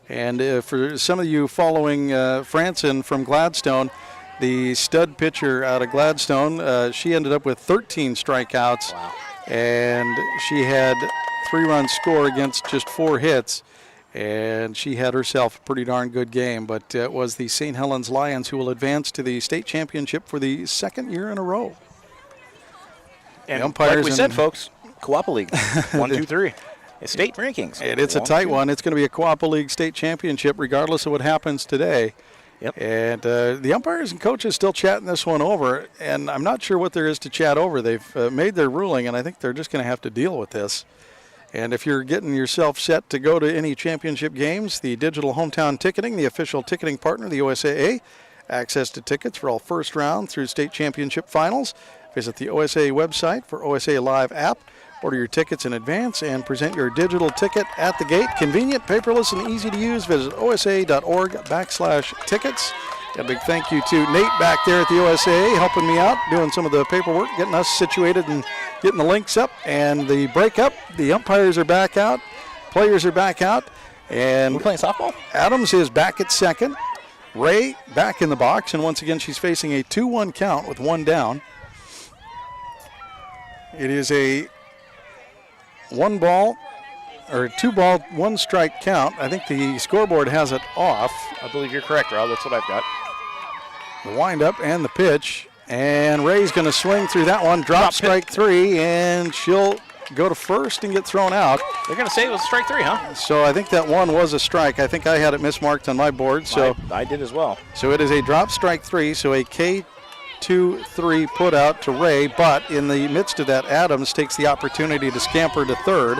And for some of you following Franson from Gladstone, the stud pitcher out of Gladstone, she ended up with 13 strikeouts.
Wow.
And she had 3-run score against just 4 hits. And she had herself a pretty darn good game. But it was the St. Helens Lions who will advance to the state championship for the 2nd year in a row.
And like we said, folks, Coapa League, 1, 2, 3. It's state rankings.
And it's a tight one. It's going to be a Coapa League state championship regardless of what happens today.
Yep.
And the umpires and coaches still chatting this one over, and I'm not sure what there is to chat over. They've made their ruling, and I think they're just going to have to deal with this. And if you're getting yourself set to go to any championship games, the Digital Hometown Ticketing, the official ticketing partner of the OSAA, access to tickets for all first round through state championship finals. Visit the OSAA website for OSAA Live app. Order your tickets in advance and present your digital ticket at the gate. Convenient, paperless, and easy to use. Visit osa.org/tickets. A big thank you to Nate back there at the OSAA helping me out, doing some of the paperwork, getting us situated and getting the links up. And the breakup, the umpires are back out, players are back out. And
we're playing softball?
Adams is back at second. Ray back in the box, and once again she's facing a 2-1 count with 1 down. It is a 2-ball, 1 strike count. I think the scoreboard has it off.
I believe you're correct, Rob. That's what I've got.
The windup and the pitch. And Ray's going to swing through that one. Drop strike 3, and she'll go to first and get thrown out.
They're going to say it was strike 3, huh?
So I think that one was a strike. I think I had it mismarked on my board. So
I did as well.
So it is a drop strike 3, so a K2-3 put out to Ray, but in the midst of that, Adams takes the opportunity to scamper to third,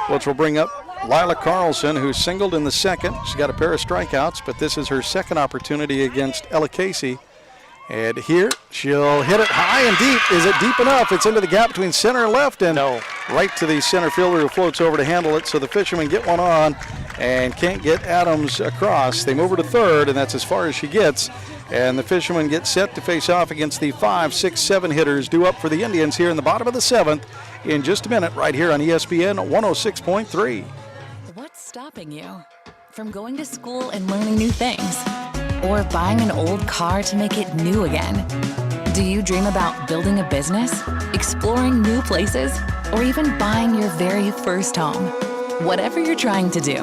which will bring up Lila Carlson, who singled in the second. She's got a pair of strikeouts, but this is her second opportunity against Ella Casey. And here, she'll hit it high and deep. Is it deep enough? It's into the gap between center and left, and right to the center fielder who floats over to handle it. So the Fishermen get one on and can't get Adams across. They move her to third, and that's as far as she gets. And the Fishermen get set to face off against the 5, 6, 7 hitters due up for the Indians here in the bottom of the 7th in just a minute right here on ESPN 106.3.
What's stopping you from going to school and learning new things? Or buying an old car to make it new again? Do you dream about building a business, exploring new places, or even buying your very first home? Whatever you're trying to do,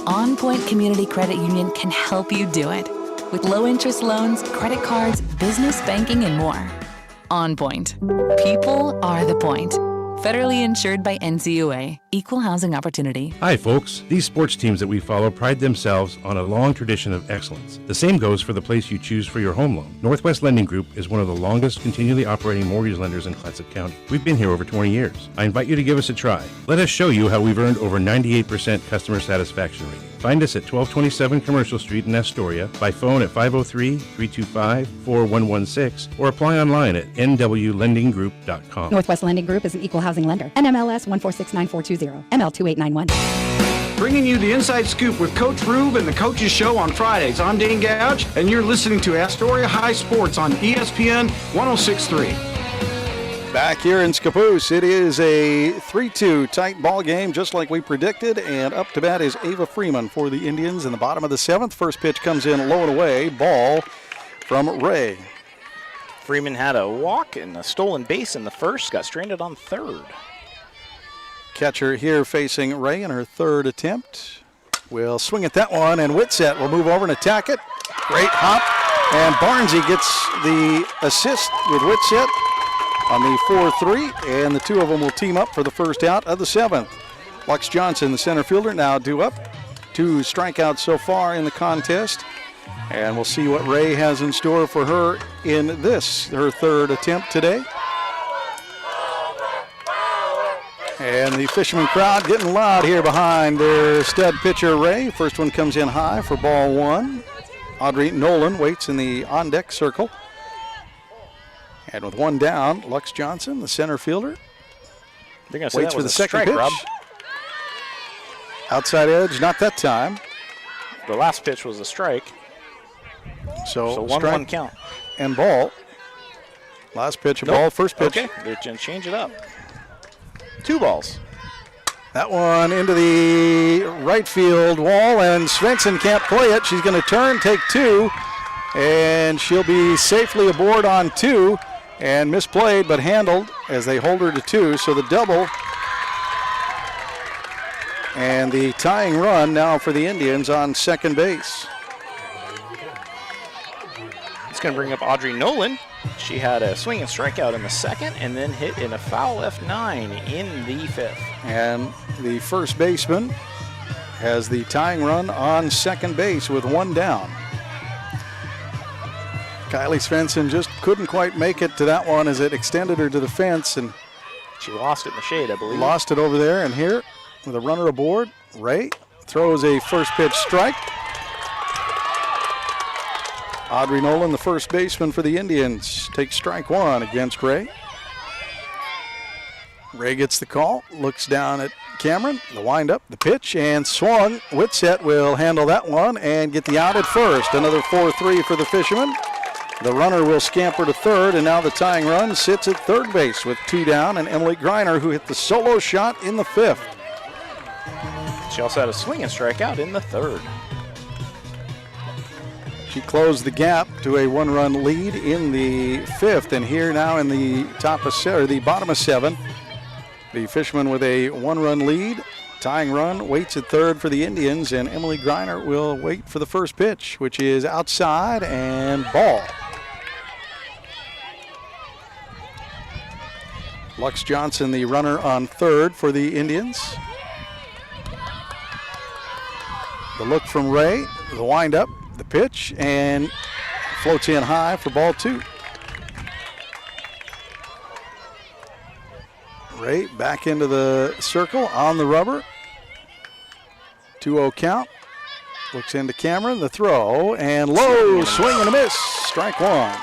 OnPoint Community Credit Union can help you do it. With low-interest loans, credit cards, business banking, and more. OnPoint. People are the point. Federally insured by NCUA. Equal housing opportunity.
Hi, folks. These sports teams that we follow pride themselves on a long tradition of excellence. The same goes for the place you choose for your home loan. Northwest Lending Group is one of the longest continually operating mortgage lenders in Clatsop County. We've been here over 20 years. I invite you to give us a try. Let us show you how we've earned over 98% customer satisfaction rating. Find us at 1227 Commercial Street in Astoria, by phone at 503-325-4116, or apply online at nwlendinggroup.com.
Northwest Lending Group is an equal housing lender. NMLS 1469420, ML2891.
Bringing you the inside scoop with Coach Rube and the Coaches Show on Fridays. I'm Dane Gouge, and you're listening to Astoria High Sports on ESPN 106.3.
Back here in Scappoose, it is a 3-2 tight ball game, just like we predicted, and up to bat is Ava Freeman for the Indians in the bottom of the 7th. First pitch comes in low and away, ball from Ray.
Freeman had a walk and a stolen base in the first, got stranded on third.
Catcher here facing Ray in her third attempt. Will swing at that one, and Whitsett will move over and attack it. Great hop, and Barnesy gets the assist with Whitsett on the 4-3, and the two of them will team up for the first out of the 7th. Lux Johnson, the center fielder, now due up. 2 strikeouts so far in the contest, and we'll see what Ray has in store for her in this, her third attempt today. And the Fisherman crowd getting loud here behind their stud pitcher, Ray. First one comes in high for ball 1. Audrey Nolan waits in the on-deck circle. And with one down, Lux Johnson, the center fielder,
waits
for the second pitch.
Rob.
Outside edge, not that time.
The last pitch was a strike.
So
1-1 count.
And ball. Last pitch, ball, first pitch.
Okay, they're going to change it up. 2 balls.
That one into the right field wall, and Svensson can't play it. She's going to turn, take 2, and she'll be safely aboard on 2. And misplayed, but handled as they hold her to 2. So the double and the tying run now for the Indians on second base.
It's going to bring up Audrey Nolan. She had a swing and strikeout in the second, and then hit in a foul F9 in the 5th.
And the first baseman has the tying run on second base with 1 down. Kylie Svensson just couldn't quite make it to that one as it extended her to the fence, and
she lost it in the shade, I believe.
Lost it over there, and here with a runner aboard, Ray throws a first pitch strike. Audrey Nolan, the first baseman for the Indians, takes strike 1 against Ray. Ray gets the call, looks down at Cameron, the windup, the pitch, and swung. Whitsett will handle that one and get the out at first. Another 4-3 for the Fishermen. The runner will scamper to third, and now the tying run sits at third base with 2 down, and Emily Greiner, who hit the solo shot in the 5th.
She also had a swing and strikeout in the 3rd.
She closed the gap to a 1-run lead in the 5th, and here now in the bottom of 7, the Fishermen with a 1-run lead. Tying run waits at third for the Indians, and Emily Greiner will wait for the first pitch, which is outside and ball. Lux Johnson, the runner on third for the Indians. The look from Ray, the windup, the pitch, and floats in high for ball 2. Ray back into the circle on the rubber. 2-0 count. Looks into Cameron, the throw, and low, swing and a miss. Strike 1.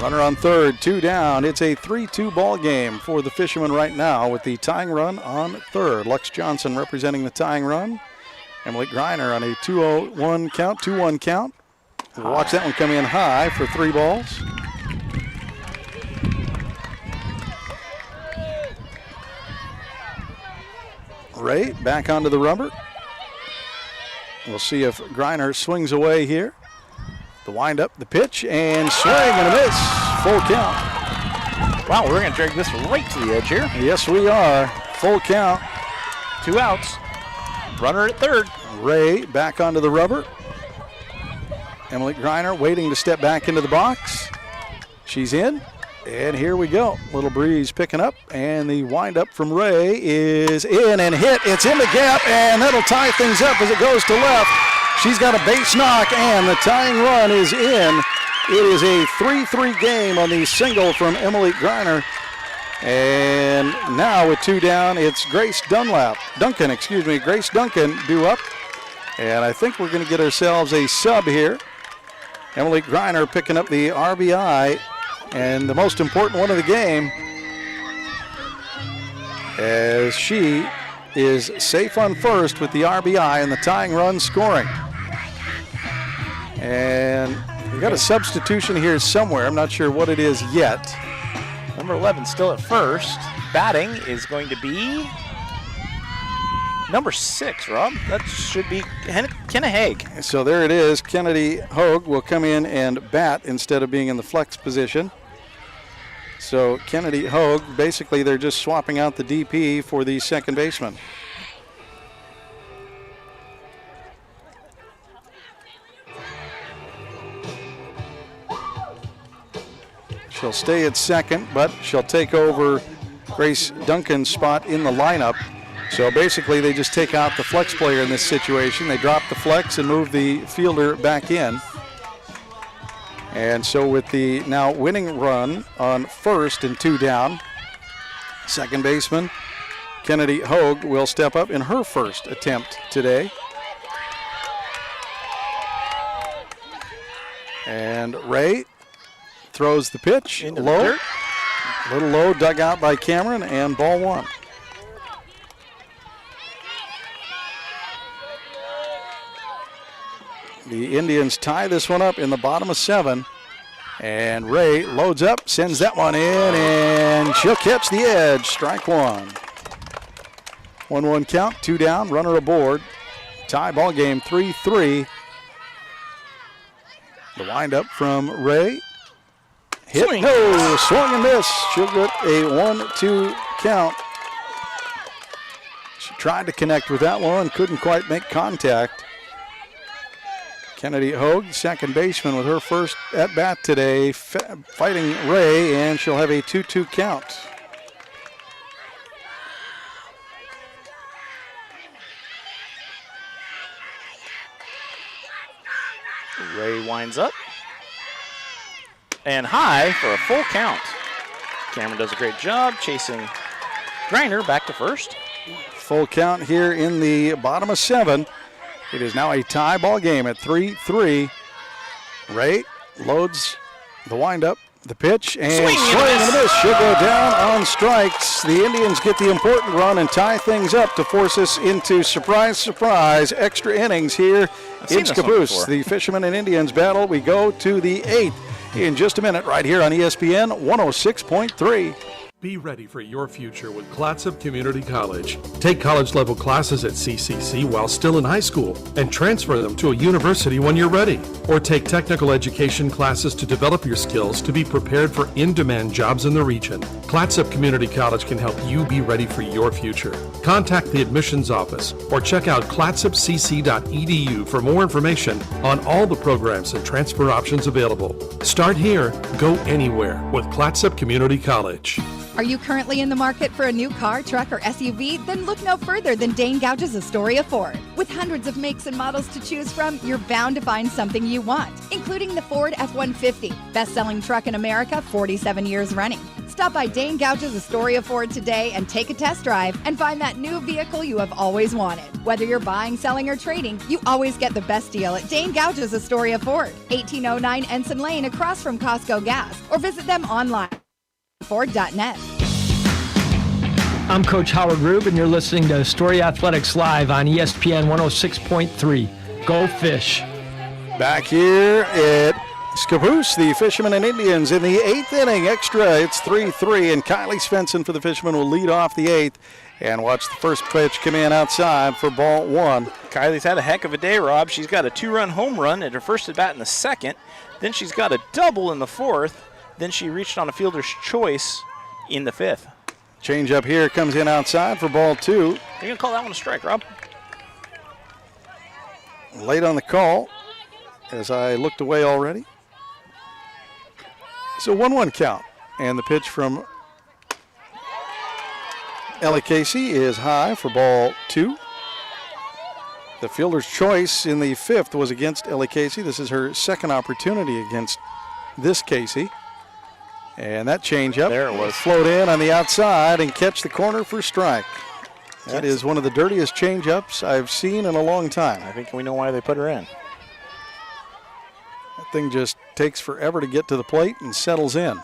Runner on third, 2 down. It's a 3-2 ball game for the Fishermen right now with the tying run on third. Lux Johnson representing the tying run. Emily Greiner on a 2-1 count, 2-1 count. We'll watch that one come in high for 3 balls. Ray back onto the rubber. We'll see if Greiner swings away here. The windup, the pitch, and swing and a miss. Full count.
Wow, we're going to drag this right to the edge here.
Yes, we are. Full count.
2 outs. Runner at third.
Ray back onto the rubber. Emily Greiner waiting to step back into the box. She's in. And here we go. Little breeze picking up, and the windup from Ray is in and hit. It's in the gap, and that'll tie things up as it goes to left. She's got a base knock, and the tying run is in. It is a 3-3 game on the single from Emily Greiner. And now with 2 down, it's Grace Duncan due up. And I think we're going to get ourselves a sub here. Emily Greiner picking up the RBI. And the most important one of the game, as she is safe on first with the RBI and the tying run scoring. And we got a substitution here somewhere. I'm not sure what it is yet.
Number 11 still at first. Batting is going to be number 6, Rob. That should be Kenna Haig.
So there it is. Kennedy Hogue will come in and bat instead of being in the flex position. So Kennedy Hogue, basically they're just swapping out the DP for the second baseman. She'll stay at second, but she'll take over Grace Duncan's spot in the lineup. So basically they just take out the flex player in this situation. They drop the flex and move the fielder back in. And so with the now winning run on first and 2 down, second baseman Kennedy Hogue will step up in her first attempt today. And Ray throws the pitch
into
low.
The dirt.
A little low, dug out by Cameron, and ball 1. The Indians tie this one up in the bottom of 7. And Ray loads up, sends that one in, and she'll catch the edge. Strike 1. 1-1 count, 2 down, runner aboard. Tie ball game 3-3. The windup from Ray. Hit,
Swing.
no, swung and miss. She'll get a 1-2 count. She tried to connect with that one, couldn't quite make contact. Kennedy Hogue, second baseman, with her first at-bat today, fighting Ray, and she'll have a 2-2 count.
Ray winds up. And high for a full count. Cameron does a great job chasing Greiner back to first.
Full count here in the bottom of 7. It is now a tie ball game at 3-3. Ray loads the windup, the pitch, and swing and a miss. She'll go down on strikes. The Indians get the important run and tie things up to force us into surprise, surprise, extra innings here in Scappoose. The Fishermen and Indians battle. We go to the 8th in just a minute right here on ESPN 106.3.
Be ready for your future with Clatsop Community College. Take college-level classes at CCC while still in high school and transfer them to a university when you're ready. Or take technical education classes to develop your skills to be prepared for in-demand jobs in the region. Clatsop Community College can help you be ready for your future. Contact the admissions office or check out clatsopcc.edu for more information on all the programs and transfer options available. Start here, go anywhere with Clatsop Community College.
Are you currently in the market for a new car, truck, or SUV? Then look no further than Dane Gouge's Astoria Ford. With hundreds of makes and models to choose from, you're bound to find something you want, including the Ford F-150, best-selling truck in America, 47 years running. Stop by Dane Gouge's Astoria Ford today and take a test drive and find that new vehicle you have always wanted. Whether you're buying, selling, or trading, you always get the best deal at Dane Gouge's Astoria Ford, 1809 Ensign Lane across from Costco Gas, or visit them online. Ford.net.
I'm Coach Howard Rube, and you're listening to Astoria Athletics Live on ESPN 106.3. Go Fish.
Back here at Scappoose, the Fishermen and Indians in the 8th inning extra. It's 3-3, and Kylie Svensson for the Fishermen will lead off the 8th. And watch the first pitch come in outside for ball 1.
Kylie's had a heck of a day, Rob. She's got a 2-run home run at her first at bat in the 2nd. Then she's got a double in the 4th. Then she reached on a fielder's choice in the 5th.
Change up here comes in outside for ball 2.
You're going to call that one a strike, Rob?
Late on the call as I looked away already. So 1-1 count. And the pitch from Ellie Casey is high for ball 2. The fielder's choice in the 5th was against Ellie Casey. This is her second opportunity against this Casey. And that changeup
there it was.
Float in on the outside and catch the corner for strike. That is one of the dirtiest changeups I've seen in a long time.
I think we know why they put her in.
That thing just takes forever to get to the plate and settles in.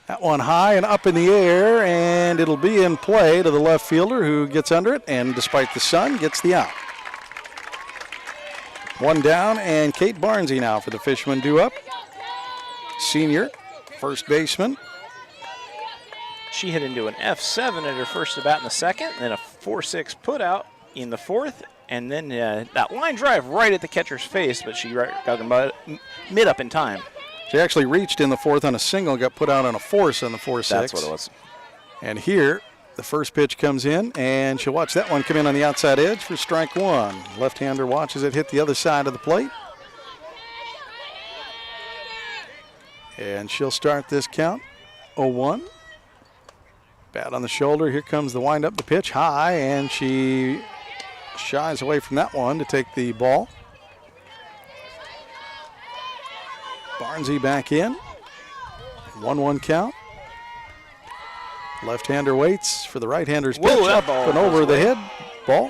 That one high and up in the air, and it'll be in play to the left fielder who gets under it, and despite the sun, gets the out. One down, and Kate Barnsey now for the Fishermen due up. Senior. First baseman.
She hit into an F7 at her first at bat in the 2nd, then a 4-6 put out in the 4th, and then that line drive right at the catcher's face, but she got her mid up in time.
She actually reached in the 4th on a single, got put out on a force on the 4-6.
That's what it was.
And here, the first pitch comes in, and she'll watch that one come in on the outside edge for strike 1. Left-hander watches it hit the other side of the plate. And she'll start this count, 0-1. Bat on the shoulder, here comes the windup, the pitch high, and she shies away from that one to take the ball. Barnsey back in, 1-1 count. Left-hander waits for the right-hander's pitch.
Whoa,
up and over the head, ball.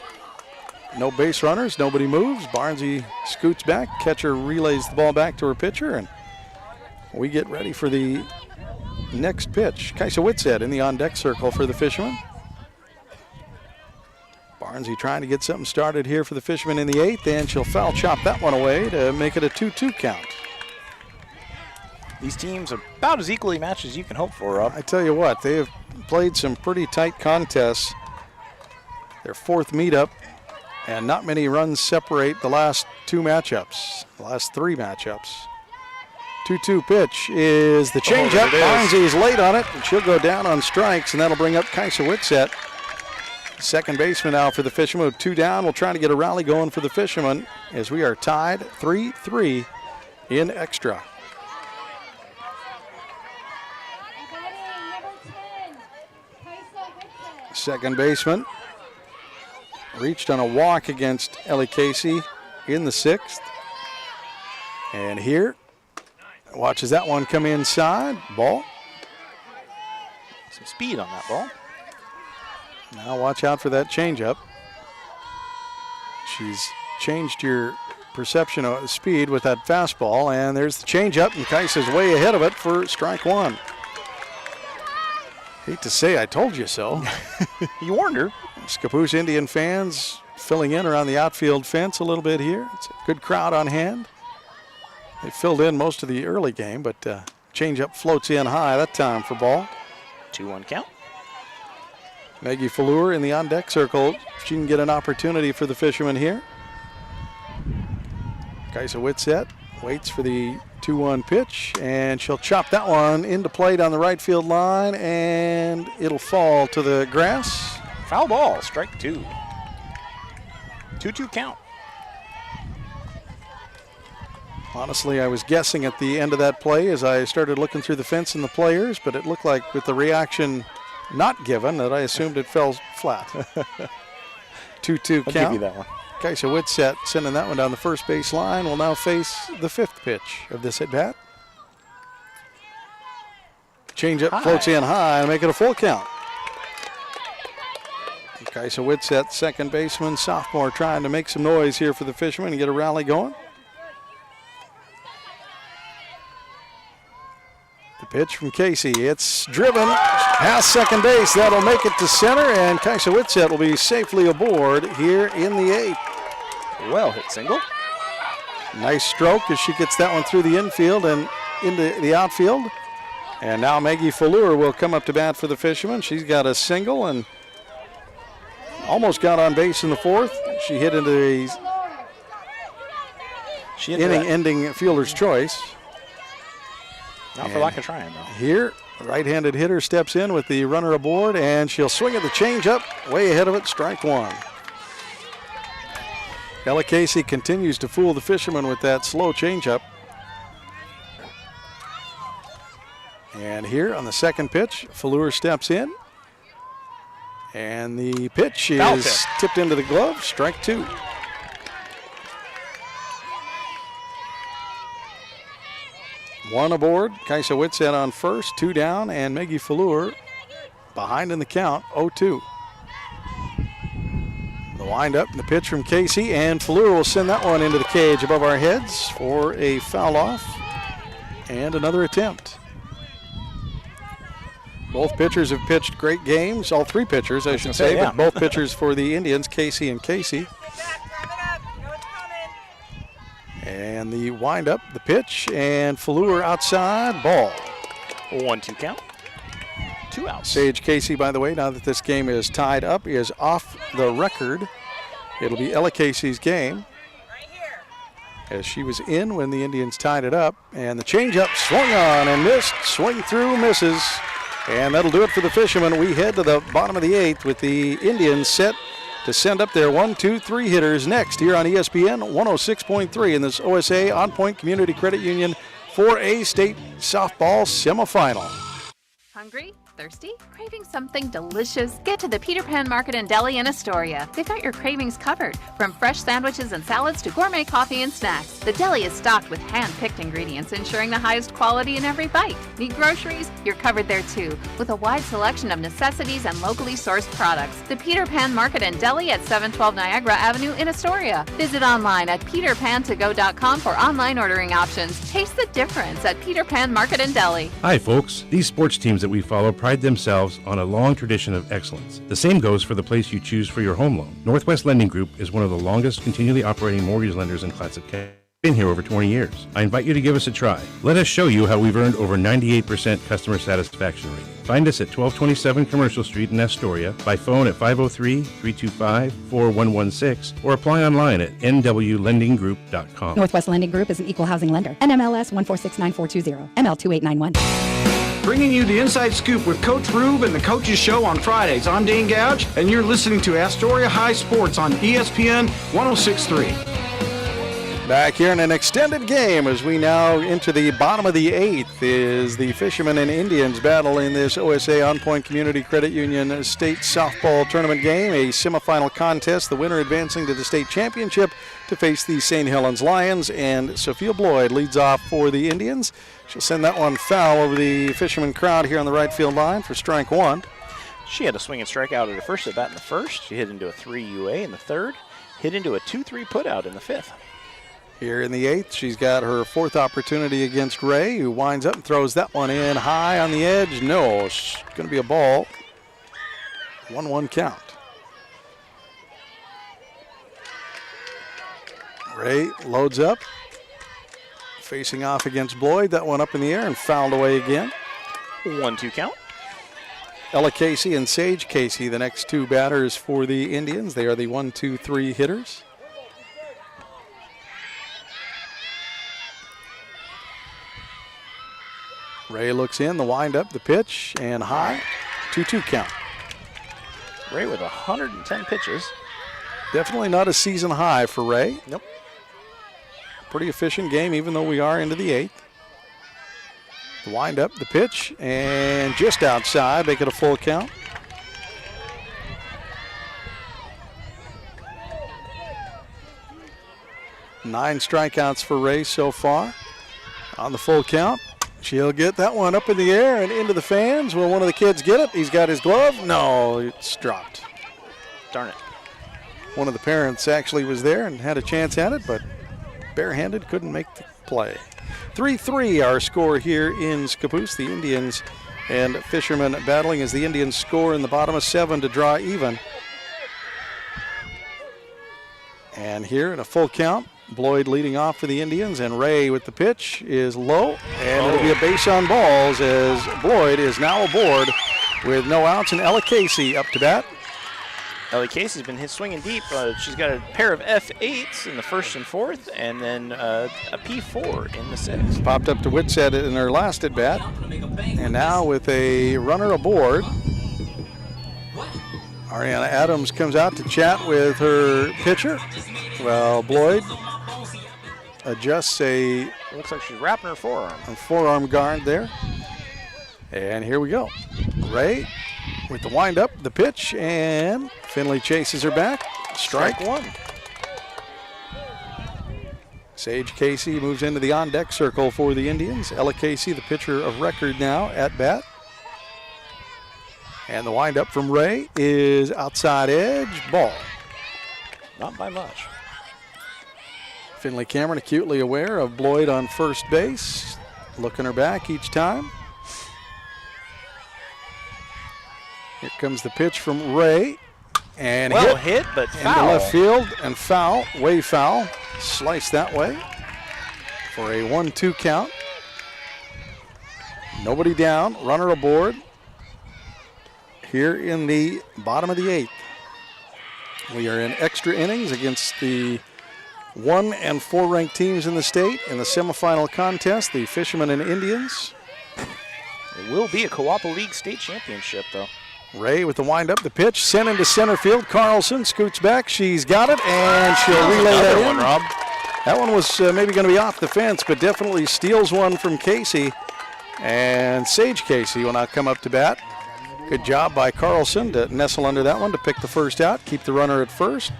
No base runners, nobody moves. Barnsey scoots back, catcher relays the ball back to her pitcher, and we get ready for the next pitch. Kaisa Whitsett in the on-deck circle for the Fishermen. Barnsey trying to get something started here for the Fishermen in the 8th, and she'll foul chop that one away to make it a 2-2 count.
These teams are about as equally matched as you can hope for, Rob.
I tell you what, they have played some pretty tight contests. Their 4th meetup, and not many runs separate the last 2 matchups, the last 3 matchups. 2-2 pitch is the changeup. Barnsey's late on it, and she'll go down on strikes, and that'll bring up Kaisa Whitsett. Second baseman now for the Fishermen with 2 down. We'll try to get a rally going for the Fishermen as we are tied 3-3 in extra. Second baseman reached on a walk against Ellie Casey in the 6th. And here, watches that one come inside. Ball.
Some speed on that ball.
Now watch out for that changeup. She's changed your perception of speed with that fastball, and there's the changeup, and Kaisa's way ahead of it for strike 1. Hate to say I told you so.
You warned her.
Scappoose Indian fans filling in around the outfield fence a little bit here. It's a good crowd on hand. They filled in most of the early game, but changeup floats in high that time for ball.
2-1 count.
Maggie Fallour in the on-deck circle. She can get an opportunity for the Fishermen here. Kaisa Whitsett waits for the 2-1 pitch, and she'll chop that one into plate on the right field line, and it'll fall to the grass.
Foul ball, strike 2. 2-2 count.
Honestly, I was guessing at the end of that play as I started looking through the fence and the players, but it looked like with the reaction not given that I assumed it fell flat. 2-2 count.
I'll give you that one.
Kaisa Whitsett sending that one down the first base line will now face the 5th pitch of this at-bat. Change-up floats in high and make it a full count. Kaisa Whitsett, second baseman, sophomore, trying to make some noise here for the Fishermen and get a rally going. The pitch from Casey, it's driven past second base. That'll make it to center, and Kaisa Whitsett will be safely aboard here in the 8th.
Well hit single.
Nice stroke as she gets that one through the infield and into the outfield. And now Maggie Fallour will come up to bat for the Fishermen. She's got a single and almost got on base in the 4th. She hit into the inning-ending fielder's choice.
Not for lack of trying, though.
Here, right-handed hitter steps in with the runner aboard, and she'll swing at the changeup. Way ahead of it, strike 1. Ella Casey continues to fool the Fishermen with that slow changeup. And here on the second pitch, Fallour steps in. And the pitch is tipped into the glove, strike 2. One aboard, Kaisa Whitsett on first, 2 down, and Maggie Fallour behind in the count, 0-2. The windup and the pitch from Casey, and Fallour will send that one into the cage above our heads for a foul off and another attempt. Both pitchers have pitched great games, all 3 pitchers, I should say, but both pitchers for the Indians, Casey and Casey. And the windup, the pitch, and Fallour outside, ball.
1-2 count. 2 outs.
Sage Casey, by the way, now that this game is tied up, is off the record. It'll be Ella Casey's game. As she was in when the Indians tied it up. And the changeup swung on and missed. Swing through, misses. And that'll do it for the Fishermen. We head to the bottom of the 8th with the Indians set to send up their 1, 2, 3 hitters next here on ESPN 106.3 in this OSAA OnPoint Community Credit Union 4A State Softball Semifinal.
Hungry? Thirsty? Craving something delicious? Get to the Peter Pan Market and Deli in Astoria. They've got your cravings covered, from fresh sandwiches and salads to gourmet coffee and snacks. The deli is stocked with hand-picked ingredients, ensuring the highest quality in every bite. Need groceries? You're covered there too, with a wide selection of necessities and locally sourced products. The Peter Pan Market and Deli at 712 Niagara Avenue in Astoria. Visit online at peterpantogo.com for online ordering options. Taste the difference at Peter Pan Market and Deli.
Hi, folks. These sports teams that we follow pride themselves on a long tradition of excellence. The same goes for the place you choose for your home loan. Northwest Lending Group is one of the longest continually operating mortgage lenders in Clatsop County. Been here over 20 years. I invite you to give us a try. Let us show you how we've earned over 98% customer satisfaction rating. Find us at 1227 Commercial Street in Astoria, by phone at 503-325-4116, or apply online at nwlendinggroup.com.
Northwest Lending Group is an equal housing lender. NMLS 1469420, ML2891.
Bringing you the Inside Scoop with Coach Rube and the Coaches Show on Fridays. I'm Dean Gouge, and you're listening to Astoria High Sports on ESPN 106.3.
Back here in an extended game as we now enter the bottom of the 8th is the Fishermen and Indians battle in this OSAA OnPoint Community Credit Union State Softball Tournament game, a semifinal contest, the winner advancing to the state championship to face the St. Helens Lions, and Sophia Bloyd leads off for the Indians. She'll send that one foul over the Fisherman crowd here on the right field line for strike 1.
She had a swing and strike out at her first at bat in the first. She hit into a 3 UA in the third, hit into a 2-3 put out in the 5th.
Here in the 8th, she's got her 4th opportunity against Ray, who winds up and throws that one in high on the edge. No, it's going to be a ball. 1-1 count. Ray loads up, facing off against Bloyd. That one up in the air and fouled away again.
1-2 count.
Ella Casey and Sage Casey, the next two batters for the Indians. They are the 1, 2, 3 hitters. Ray looks in, the windup, the pitch, and high. 2-2 count.
Ray with 110 pitches.
Definitely not a season high for Ray.
Nope.
Pretty efficient game, even though we are into the 8th. The windup, the pitch, and just outside, make it a full count. Nine strikeouts for Ray so far. On the full count, she'll get that one up in the air and into the fans. Will one of the kids get it? He's got his glove. No, it's dropped.
Darn it.
One of the parents actually was there and had a chance at it, but barehanded, couldn't make the play. 3-3 our score here in Scappoose. The Indians and Fishermen battling as the Indians score in the bottom of 7 to draw even. And here in a full count, Bloyd leading off for the Indians, and Ray with the pitch is low, and it'll be a base on balls as Bloyd is now aboard with no outs, and Ella Casey up to bat.
Ellie Casey's been swinging deep. She's got a pair of F8s in the 1st and 4th, and then a P4 in the 6th.
Popped up to Whitsett in her last at bat, and now with a runner aboard, Ariana Adams comes out to chat with her pitcher. Well, Bloyd adjusts
looks like she's wrapping her forearm.
A forearm guard there. And here we go. Ray with the windup, the pitch, and Finley chases her back. Strike one. Sage Casey moves into the on-deck circle for the Indians. Ella Casey, the pitcher of record now, at bat. And the windup from Ray is outside edge, ball.
Not by much.
Finley Cameron acutely aware of Bloyd on first base, looking her back each time. Here comes the pitch from Ray, and
well hit, but
into
foul.
left field, and foul, way foul. Sliced that way for a 1-2 count. Nobody down, runner aboard here in the bottom of the 8th. We are in extra innings against the 1 and 4 ranked teams in the state in the semifinal contest, the Fishermen and Indians.
It will be a Coapa League state championship, though.
Ray with the windup, the pitch, sent into center field. Carlson scoots back. She's got it, and she'll relay that in.
Rob.
That one was maybe going to be off the fence, but definitely steals one from Casey. And Sage Casey will now come up to bat. Good job by Carlson to nestle under that one to pick the first out, keep the runner at first.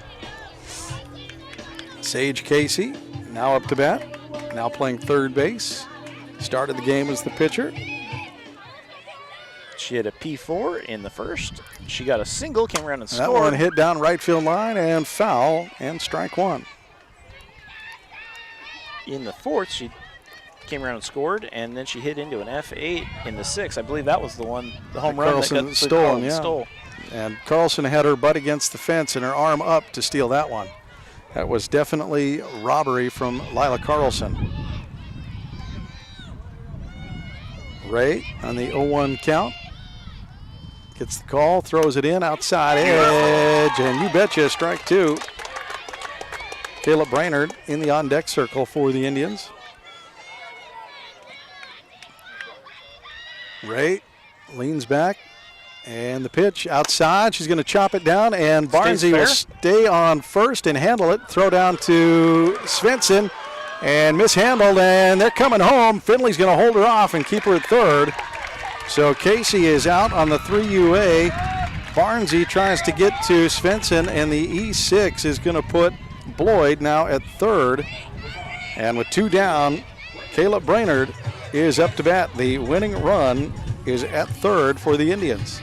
Sage Casey now up to bat, now playing third base. Started the game as the pitcher.
She had a P4 in the 1st. She got a single, came around and scored.
That one hit down right field line and foul, and strike one.
In the 4th, she came around and scored, and then she hit into an F8 in the 6th. I believe that was the one, the home run
Carlson
that
stolen,
stole.
And Carlson had her butt against the fence and her arm up to steal that one. That was definitely robbery from Lila Carlson. Ray on the 0-1 count. Gets the call, throws it in, outside edge, and you betcha, strike two. Caleb Brainerd in the on-deck circle for the Indians. Ray leans back, and the pitch outside. She's going to chop it down, and Barnsey will stay on first and handle it. Throw down to Svensson, and mishandled, and they're coming home. Finley's going to hold her off and keep her at third. So Casey is out on the 3UA. Barnsey tries to get to Svensson, and the E6 is going to put Bloyd now at third. And with two down, Caleb Brainerd is up to bat. The winning run is at third for the Indians.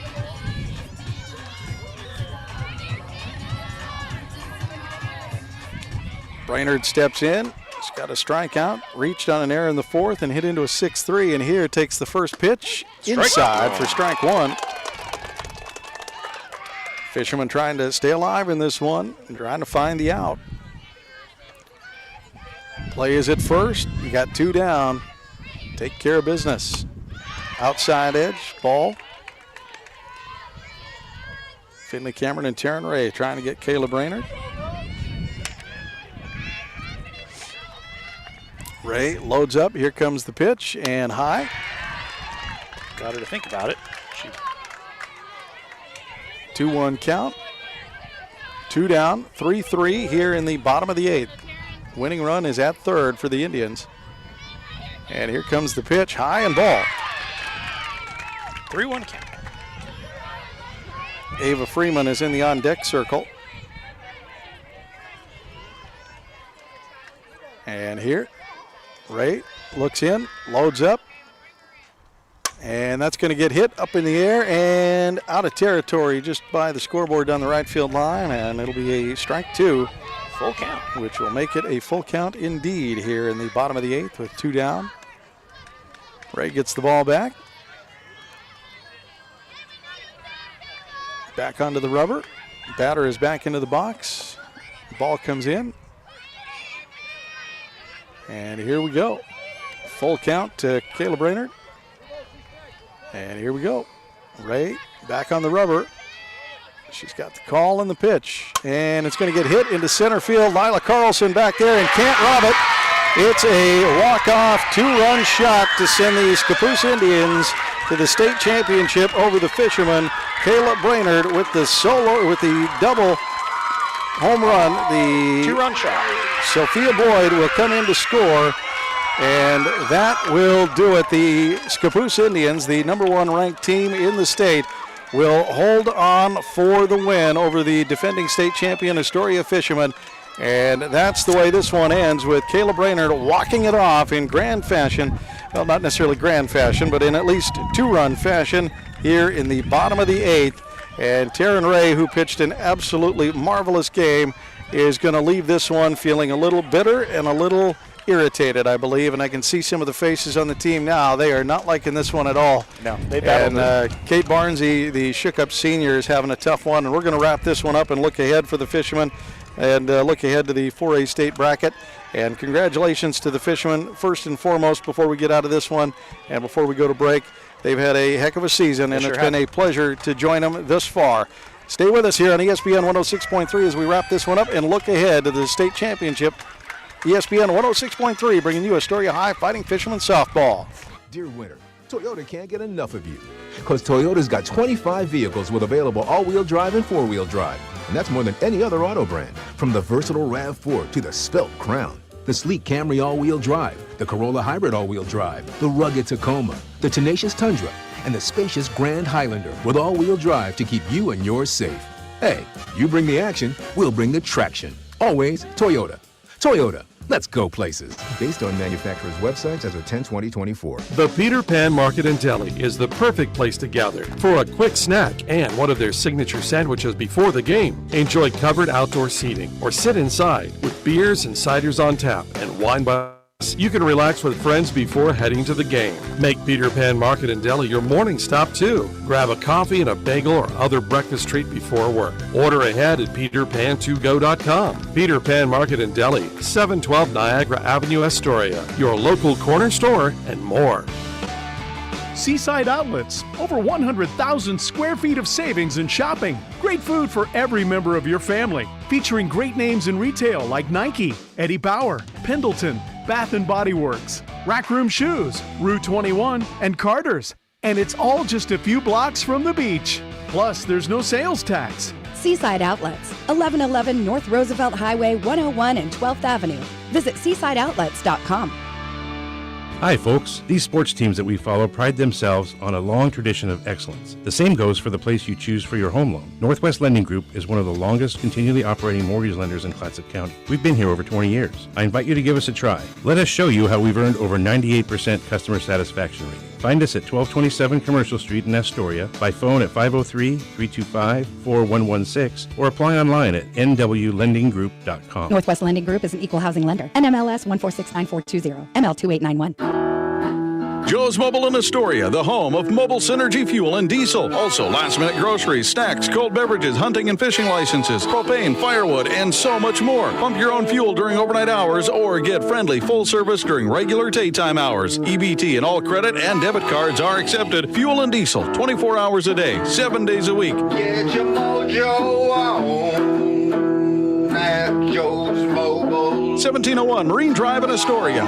Brainerd steps in. He's got a strikeout, reached on an error in the 4th and hit into a 6-3, and here takes the first pitch inside for strike one. Fisherman trying to stay alive in this one and trying to find the out. Play is at first. You got two down. Take care of business. Outside edge, ball. Finley Cameron and Taryn Ray trying to get Kayla Brainerd. Ray loads up. Here comes the pitch, and high.
Got her to think about it.
2-1 count. 2 down, 3-3 here in the bottom of the 8th. Winning run is at third for the Indians. And here comes the pitch, high and ball.
3-1 count.
Ava Freeman is in the on-deck circle. And here, Ray looks in, loads up. And that's going to get hit up in the air and out of territory just by the scoreboard down the right field line. And it'll be a strike 2.
Full count.
Which will make it a full count indeed here in the bottom of the 8th with 2 down. Ray gets the ball back. Back onto the rubber. Batter is back into the box. Ball comes in. And here we go. Full count to Kayla Brainerd. And here we go. Ray back on the rubber. She's got the call and the pitch. And it's going to get hit into center field. Lila Carlson back there and can't rob it. It's a walk-off 2-run shot to send the Scappoose Indians to the state championship over the Fishermen. Kayla Brainerd with the double home run. The
2-run shot.
Sophia Boyd will come in to score. And that will do it. The Scappoose Indians, the number 1 ranked team in the state, will hold on for the win over the defending state champion Astoria Fishermen. And that's the way this one ends, with Kayla Brainerd walking it off in grand fashion. Well, not necessarily grand fashion, but in at least 2-run fashion here in the bottom of the 8th. And Taryn Ray, who pitched an absolutely marvelous game, is going to leave this one feeling a little bitter and a little irritated, I believe, and I can see some of the faces on the team now. They are not liking this one at all.
No, they battled
it. Kate Barnesy, the shook-up senior, is having a tough one, and we're going to wrap this one up and look ahead for the Fishermen and look ahead to the 4A state bracket. And congratulations to the Fishermen, first and foremost, before we get out of this one and before we go to break. They've had a heck of a season, and it's been a pleasure to join them this far. Stay with us here on ESPN 106.3 as we wrap this one up and look ahead to the state championship. ESPN 106.3 bringing you Astoria High Fighting Fishermen softball.
Dear winter, Toyota can't get enough of you. Because Toyota's got 25 vehicles with available all-wheel drive and four-wheel drive. And that's more than any other auto brand. From the versatile RAV4 to the Svelte Crown, the sleek Camry all-wheel drive, the Corolla Hybrid all-wheel drive, the rugged Tacoma, the tenacious Tundra, and the spacious Grand Highlander with all-wheel drive to keep you and yours safe. Hey, you bring the action, we'll bring the traction. Always Toyota. Toyota, let's go places. Based on manufacturer's websites as of 10/20/24.
The Peter Pan Market and Deli is the perfect place to gather for a quick snack and one of their signature sandwiches before the game. Enjoy covered outdoor seating or sit inside with beers and ciders on tap and wine by. You can relax with friends before heading to the game. Make Peter Pan Market and Deli your morning stop too. Grab a coffee and a bagel or other breakfast treat before work. Order ahead at peterpan2go.com. Peter Pan Market and Deli, 712 Niagara Avenue, Astoria. Your local corner store and more.
Seaside Outlets, over 100,000 square feet of savings and shopping. Great food for every member of your family. Featuring great names in retail like Nike, Eddie Bauer, Pendleton, Bath & Body Works, Rack Room Shoes, Rue 21, and Carter's. And it's all just a few blocks from the beach. Plus, there's no sales tax.
Seaside Outlets, 1111 North Roosevelt Highway 101 and 12th Avenue. Visit seasideoutlets.com.
Hi folks, these sports teams that we follow pride themselves on a long tradition of excellence. The same goes for the place you choose for your home loan. Northwest Lending Group is one of the longest continually operating mortgage lenders in Clatsop County. We've been here over 20 years. I invite you to give us a try. Let us show you how we've earned over 98% customer satisfaction rating. Find us at 1227 Commercial Street in Astoria, by phone at 503-325-4116, or apply online at nwlendinggroup.com.
Northwest Lending Group is an equal housing lender. NMLS 1469420, ML2891.
Joe's Mobile in Astoria, the home of Mobile Synergy Fuel and Diesel. Also, last-minute groceries, snacks, cold beverages, hunting and fishing licenses, propane, firewood, and so much more. Pump your own fuel during overnight hours or get friendly full service during regular daytime hours. EBT and all credit and debit cards are accepted. Fuel and Diesel, 24 hours a day, 7 days a week.
Get your mojo on at Joe's Mobile.
1701 Marine Drive in Astoria.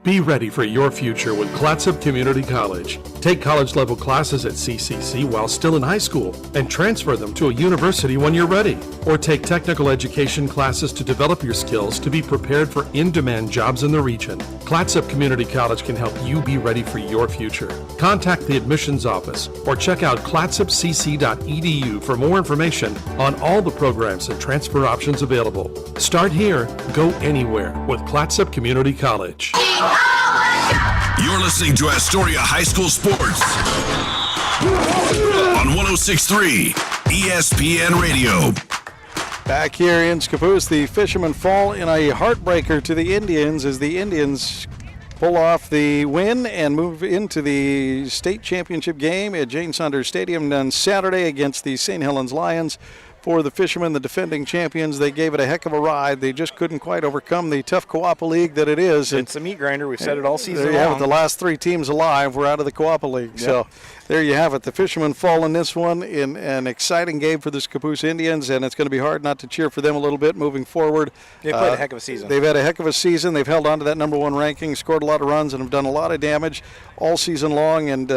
Be ready for your future with Clatsop Community College. Take college-level classes at CCC while still in high school and transfer them to a university when you're ready. Or take technical education classes to develop your skills to be prepared for in-demand jobs in the region. Clatsop Community College can help you be ready for your future. Contact the admissions office or check out clatsopcc.edu for more information on all the programs and transfer options available. Start here, go anywhere with Clatsop Community College.
You're listening to Astoria High School Sports on 106.3 ESPN Radio.
Back here in Scappoose, the Fishermen fall in a heartbreaker to the Indians as the Indians pull off the win and move into the state championship game at Jane Saunders Stadium on Saturday against the St. Helens Lions. For the Fishermen, the defending champions, they gave it a heck of a ride. They just couldn't quite overcome the tough Coapa League that it is.
It's a meat grinder. We've said it all season
long. There you have it. The last 3 teams alive were out of the Coapa League. Yep. So there you have it. The Fishermen fall in this one in an exciting game for the Scappoose Indians, and it's going to be hard not to cheer for them a little bit moving forward.
They played a heck of a season.
They've had a heck of a season. They've held on to that number 1 ranking, scored a lot of runs, and have done a lot of damage all season long. And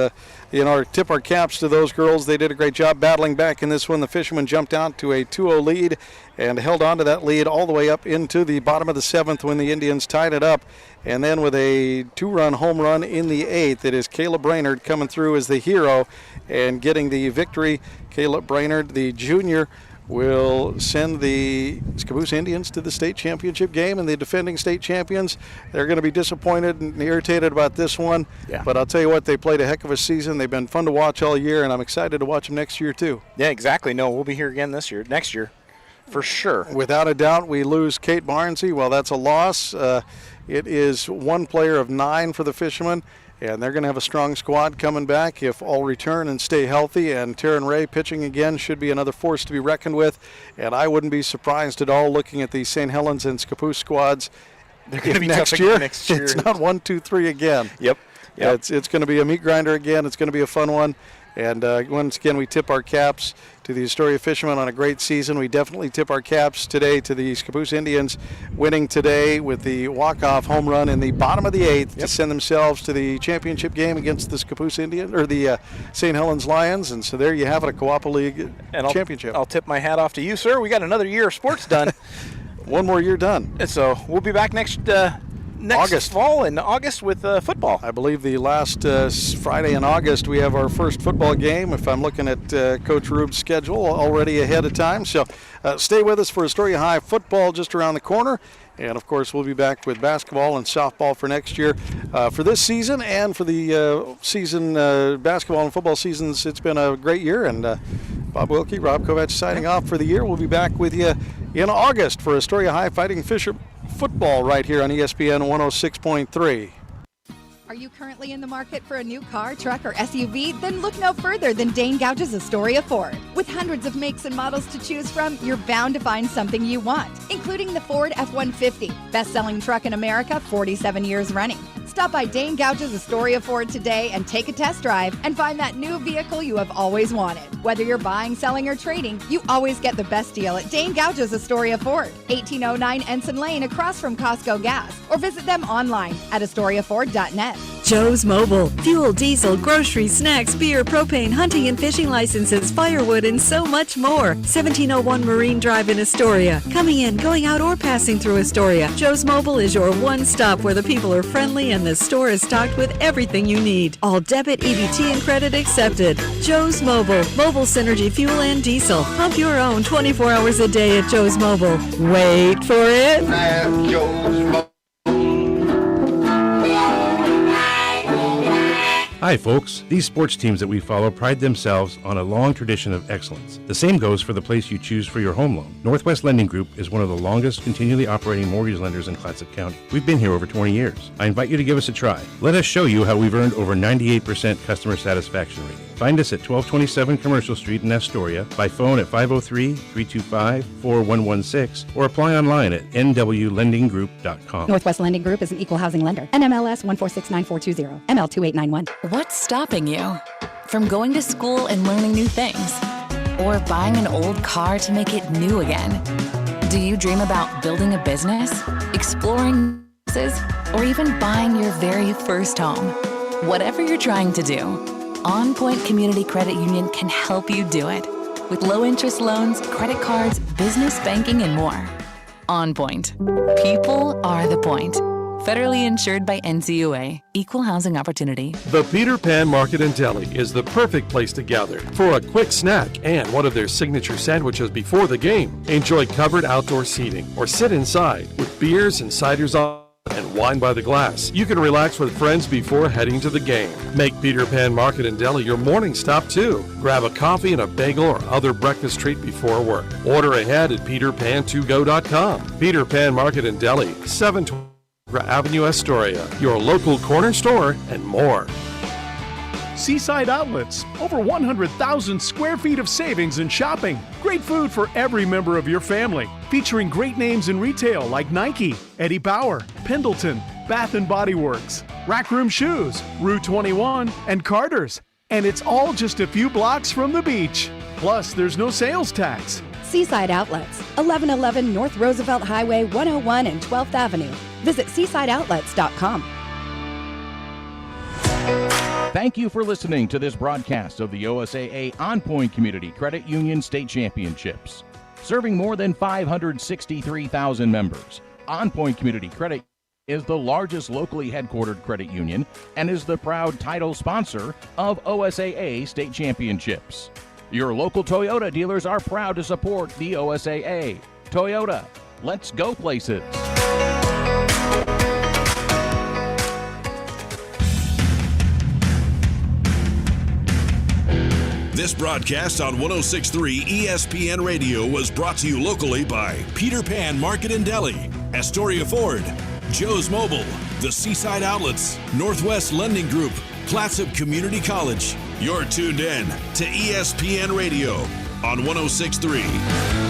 tip our caps to those girls. They did a great job battling back in this one. The Fishermen jumped out to a 2-0 lead and held on to that lead all the way up into the bottom of the 7th when the Indians tied it up. And then with a 2-run home run in the 8th, it is Caleb Brainerd coming through as the hero and getting the victory. Caleb Brainerd, the junior, will send the Scappoose Indians to the state championship game, and the defending state champions, they're going to be disappointed and irritated about this one.
Yeah.
But I'll tell you what, they played a heck of a season. They've been fun to watch all year, and I'm excited to watch them next year too.
Yeah, exactly. No, we'll be here again next year, for sure.
Without a doubt, we lose Kate Barnsey. Well, that's a loss. It is 1 player of 9 for the Fishermen. And they're going to have a strong squad coming back if all return and stay healthy. And Taryn Ray pitching again should be another force to be reckoned with. And I wouldn't be surprised at all looking at the St. Helens and Scappoose squads.
They're going to be
next
tough
year.
Next year.
It's not 1, 2, 3 again.
Yep.
It's going to be a meat grinder again. It's going to be a fun one. And once again, we tip our caps to the Astoria Fishermen on a great season. We definitely tip our caps today to the Scappoose Indians winning today with the walk-off home run in the bottom of the 8th to send themselves to the championship game against the Scappoose Indians, or the St. Helens Lions. And so there you have it, a Coapa League championship.
I'll tip my hat off to you, sir. We got another year of sports done.
1 more year done.
And so we'll be back next
August.
Fall in August with football.
I believe the last Friday in August we have our first football game, if I'm looking at Coach Rube's schedule already ahead of time. So stay with us for Astoria High football just around the corner. And, of course, we'll be back with basketball and softball for next year. For this season and for the season, basketball and football seasons, it's been a great year. And Bob Wilkie, Rob Kovacs signing off for the year. We'll be back with you in August for Astoria High Fighting Fisher football right here on ESPN 106.3.
Are you currently in the market for a new car, truck, or SUV? Then look no further than Dane Gouge's Astoria Ford. With hundreds of makes and models to choose from, you're bound to find something you want, including the Ford F-150, best-selling truck in America, 47 years running. Stop by Dane Gouge's Astoria Ford today and take a test drive and find that new vehicle you have always wanted. Whether you're buying, selling, or trading, you always get the best deal at Dane Gouge's Astoria Ford, 1809 Ensign Lane across from Costco Gas, or visit them online at AstoriaFord.net.
Joe's Mobile. Fuel, diesel, groceries, snacks, beer, propane, hunting and fishing licenses, firewood, and so much more. 1701 Marine Drive in Astoria. Coming in, going out, or passing through Astoria. Joe's Mobile is your one stop where the people are friendly and the store is stocked with everything you need. All debit, EBT, and credit accepted. Joe's Mobile. Mobile Synergy Fuel and Diesel. Pump your own 24 hours a day at Joe's Mobile. Wait for it.
At Joe's Mobile.
Hi, folks. These sports teams that we follow pride themselves on a long tradition of excellence. The same goes for the place you choose for your home loan. Northwest Lending Group is one of the longest continually operating mortgage lenders in Clatsop County. We've been here over 20 years. I invite you to give us a try. Let us show you how we've earned over 98% customer satisfaction rating. Find us at 1227 Commercial Street in Astoria, by phone at 503-325-4116, or apply online at nwlendinggroup.com.
Northwest Lending Group is an equal housing lender. NMLS 1469420, ML2891.
What's stopping you from going to school and learning new things? Or buying an old car to make it new again? Do you dream about building a business, exploring businesses, or even buying your very first home? Whatever you're trying to do, OnPoint Community Credit Union can help you do it. With low-interest loans, credit cards, business banking, and more. OnPoint. People are the point. Federally insured by NCUA. Equal housing opportunity.
The Peter Pan Market and Deli is the perfect place to gather for a quick snack and one of their signature sandwiches before the game. Enjoy covered outdoor seating or sit inside with beers and ciders on and wine by the glass. You can relax with friends before heading to the game. Make Peter Pan Market and Deli your morning stop too. Grab a coffee and a bagel or other breakfast treat before work. Order ahead at peterpan2go.com. Peter Pan Market and Deli, 720 Avenue, Astoria, your local corner store and more.
Seaside Outlets, over 100,000 square feet of savings and shopping. Great food for every member of your family. Featuring great names in retail like Nike, Eddie Bauer, Pendleton, Bath & Body Works, Rack Room Shoes, Rue 21, and Carter's. And it's all just a few blocks from the beach. Plus, there's no sales tax.
Seaside Outlets, 1111 North Roosevelt Highway 101 and 12th Avenue. Visit seasideoutlets.com.
Thank you for listening to this broadcast of the OSAA OnPoint Community Credit Union State Championships. Serving more than 563,000 members, OnPoint Community Credit is the largest locally headquartered credit union and is the proud title sponsor of OSAA State Championships. Your local Toyota dealers are proud to support the OSAA. Toyota, let's go places.
This broadcast on 106.3 ESPN Radio was brought to you locally by Peter Pan Market and Deli, Astoria Ford, Joe's Mobile, the Seaside Outlets, Northwest Lending Group, Clatsop Community College. You're tuned in to ESPN Radio on 106.3.